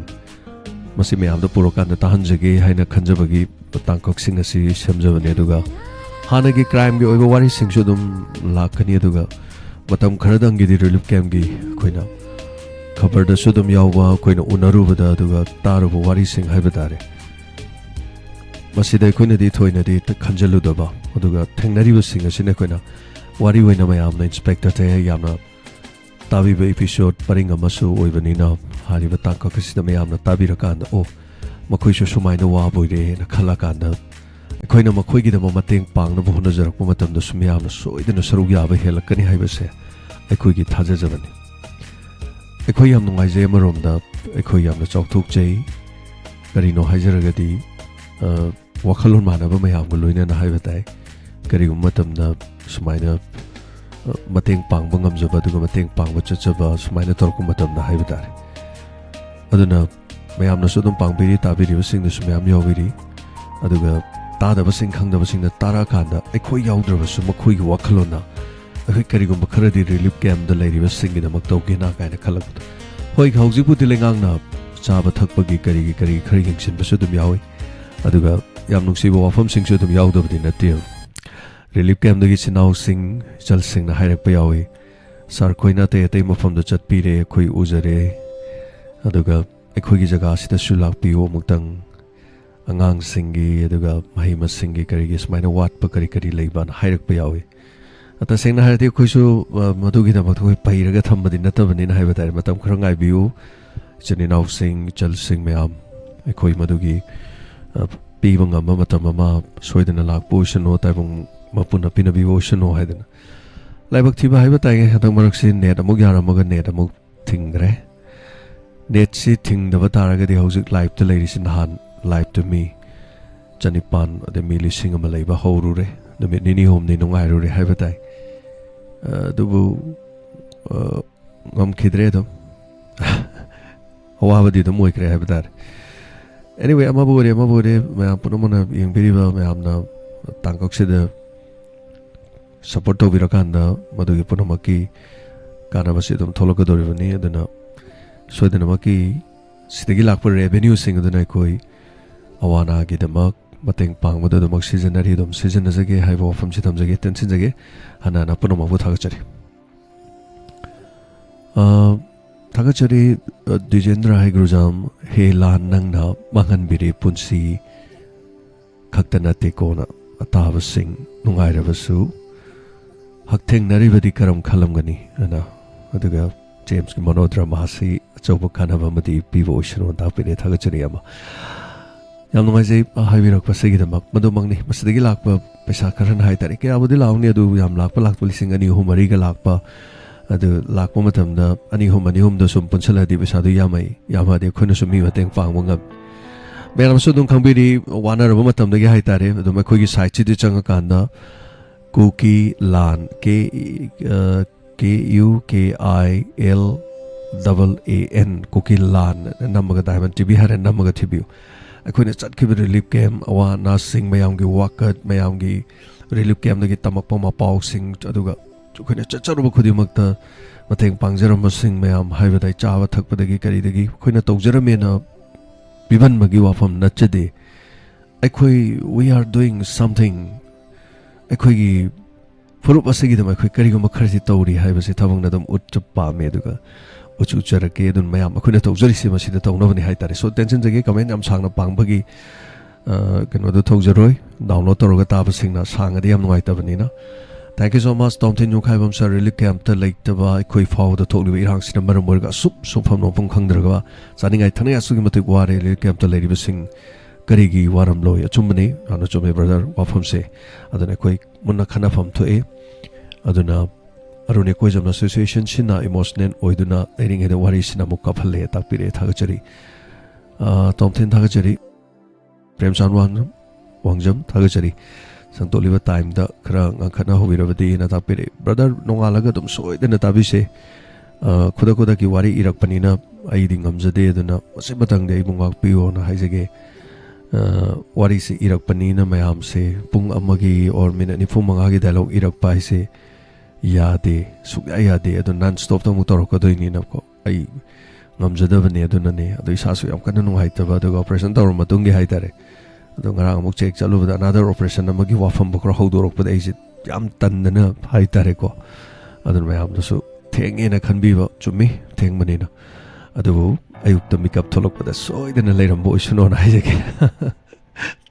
masi mayam da purokan da tahanjage haina khanjabagi tangkok sing asi samjabane aduga hanagi crime gi oiba wari sing su dum lakani aduga matam kharadang gi relief camp gi khoina खबर the सुदम यावा कोइना उनरुबदा दुगा तारुबो वारी सिंग हाइबदारे मसिदा कोइना दि थोइना दि खंजलुदबा अदुगा थेंगनारिबो सिंग असिने कोइना वारी वइना मयामना inspector ते यामना ताबिबो episode purring अमसु ओइबनिना हारिबा ताका कसिदा मयामना ताबिरकान ओ मखोइसु सुमाइना वाबोइरे न खलाकान कोइना मखोइगि दम मतेंग पांगना बो नजरक मतम द सुमयामना सोइदना सरुग याबा हेलकनी हाइबसे अखोइगि थाजजबनी अखोई हम नुंगाइजे अमरोमदा अखोई यामना चौथोकजै करिनो हाइजरगदी वखलोन मानबा मयामगो लोइना हाइबा ताइ करिगुम मतमदा सुमाइना मतेंग पांगबा ngamjaba दुगा मतेंग पांगबा चचबा सुमाइना तोरकु मतमदा हाइबा तारे अदुना मयामना सुदम पांगबिरि ताबिरिबा सिंगना सुमयाम याविरि अदुगा तादबा सिंग खंगदबा सिंगना तारा खानदा अखोई याउद्रबा सु मखोइगि वखलोना अखोई करिगुम खरदि रिलीफ कैम्प द लैरिबा सिंगिदमक तौगेना कायना खलक होय हौजिपुदि लेंगांगना चाबा थकपगी करिगि खरि यंगसिनबसु दुम यावै अदुगा याम नुंसिबा वाफम सिंगसु दुम याउदबदि नते रिलीफ कैम्प दगी सिनाव सिंग चल सिंगना हाइरकपा यावै सर खोइना ते अतै मफम द चटपिरे खोइ उजरे अदुगा अखोइगि जगा सिदा सुलाकपियो मुक्तंग अंगांग सिंगी अदुगा महिमा सिंगी करिगि स्माइना वाटपा करि लैबान हाइरकपा यावै अत सेंगना हारदि खोइसु मदुगिदमक खोइ पैरगा थम्बदि नतबनिना हाइबा तारे मतम खर ngaibiju चनिनाव सिंग चल सिंग मयाम अखोइ मदुगी पीबा ngamba matam ama soidana lakpo sano taibung mapuna pinabibo sano haidana laibak thiba haiba taige hatang marakse net amuk yaramaga net amuk thingre net si thingdaba taragadi hojik live ta leiri sin han live to me chanipan ade mili sing ama leiba horure numit nini hom ni nungairure haiba tai dubu ngam khidre dum awabadi dum moikre haiba tar anyway amabore mayam punamana yengpiriba mayamna tangkoksida support tobirakanda madugi punamaki kanabasi dum tholokadoribani aduna soidanamaki sidagi lakpa revenue sing aduna koi awana gi damak mateng pangmada damak seasonary dum season jage haibo wafam si thamjage tension jage hanana punamabu thagachari thagachari Dijendra Haigurjam he lan nangna mangan biri punsi khaktana tekona ataba sing nungairabasu haktheng naribadi karam khalamgani ana aduga James ki monodrama si achauba kanaba madi pivo oshino tapire thagachari ama yam nungaijai haibirak pasigi damak madumangni masidagi lakpa paisa karan hai tari ke abudi launi adu yam lakpa lising ani humari ga lakpa adu lakpa matamda ani hum da sum punsaladi besadu yamai yamade khona sumi mateng pangwa ngam meram su dum khangbiri wanar ba matamda gi hai tare adu ma khogi site chi changa kanda kuki lan KUKILAN kuki lan namaga diamond tv har namaga thibiu akhone chatkhibi relief camp awa nursing mayam gi wakat mayam gi relief camp dagi tamakpa ma paw sing aduga khone chacharuba khudimakta mateng pangjaram sing mayam haibadai chawa thakpadagi karidagi khone tawjaramena biban magi wafam nachade akhoi we are doing something akhoi gi furup asigi dam akhoi kariguma kharsi tawri haibase thabangna dam utcha pame aduga uchu charake dun mayam akhuna tawjari si masida tawnabani haitare so tension jage comment yam sangna pangbagi kano do thawjaroi download toroga taba singna sangadi yam nuai tabani na thank you so much tom tin yukai bam sir really camp ta like taba khoi faw da thokli bi rang sina maram morga sup pham no pung khangdraga saningai thane asugi matik ware really camp ta lady sing karigi waram loi achumani ana chume brother wafam se adana khoi munna khana pham thoe aduna arune koi jam association sina emotional oiduna leading he wari sina mukka phalle takpire thagachari tom tin thagachari prem sanwan wangjam thagachari sangtoliba time da khara ngkhana hobirabadi na takpire brother nongalaga dum soidena tabise khuda khuda ki wari irak panina ai ding amjade aduna ase batang de ibungak piyo na haijege wari se irak panina mayam se pung amagi or minute ni phumanga gi dialogue irak pa se yade sukya yade adu non stop to motor ko doini na ko ai ngamjada bane adu na ne adu isa su yam kana nung haita ba adu operation tor matung gi haitare adu ngara amuk check chalu ba another operation amagi wafam bokra hodorok ba ai yam tan na haitare ko adu mayam da su theng ena khanbi ba chumi theng mani na adu ayuk ta makeup tholok ba da soidena leiram bo isuno na haijake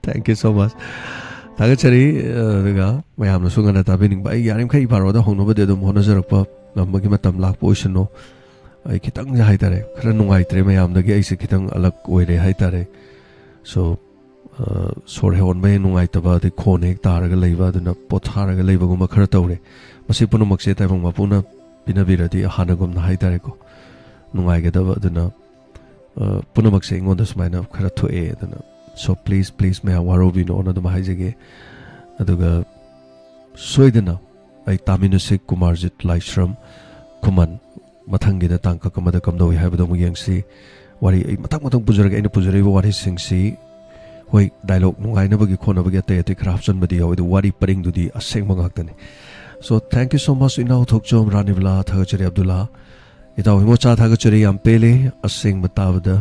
thank you so much thagachari daga mayam na sungana tabining ba yarim khai baro da hongno bade dum hona jarakpa ngamagi matam lak poisno ai kitang ja haitare khara nungai tre mayam dagi ai se kitang alag oire haitare so sor hon mai nungai taba de khone ek taraga leiba duna potharaga leiba guma khara tawre masi puno makse tai bang mapuna bina birati hana gum na haitare ko nungai ga daba duna puno makse ngonda smaina khara thoe duna so please may waro bino na dum haijege aduga soidena ai taminu se kumarjit laishram kuman mathangi da tangka kamada kamdoi haibado muyangsi wari ai matang pujaraga ina pujari wari singsi hoi dialogue nungai na bagi khona bagi ate craftsman badi hoidu wari paring dudi aseng mangak so thank you so much inau thokjom ranibla thagachari abdullah itaw himo cha thagachari am pele aseng matawda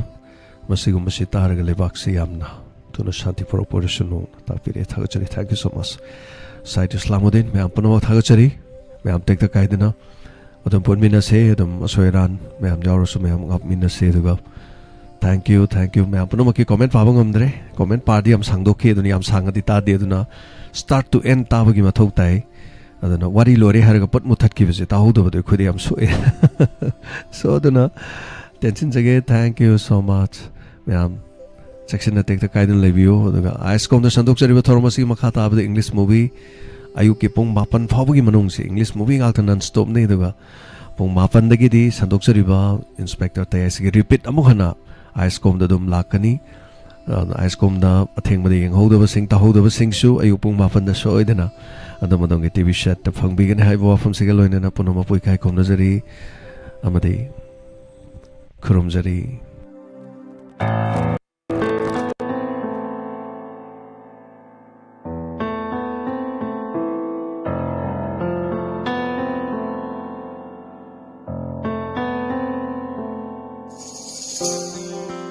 masigum masi taraga lebak si yamna tuna shanti for operation no tapire thagachari thank you so much site islamuddin me ampano thagachari me am tek ta kaidena odam ponmina se odam asoiran me am jawro so me am ngap minna se duga thank you me ampano maki comment pabang amdre comment party am sangdoke duni am sangati ta de duna start to end ta bagi mathok tai adana wari lore harga pat muthat ki bese ta hodo bade khudi am so so adana tension jage thank you so much me am section na tek ta kaidin lebiyo daga ascom da sandok chari thormasi makha ta abde english movie ayu ke pong mapan phawgi manung se english movie ngal non stop nei daga pong mapan dagi di sandok chari ba inspector Tayai se repeat amukhana ascom da dum lakani ascom da atheng madi yeng hoda ba sing ta hoda ba sing su ayu pong mapan da so idena adam adam ge tv set ta phangbi gan hai bo fam se loina na punoma pui kai kom na jari amadi khurum jari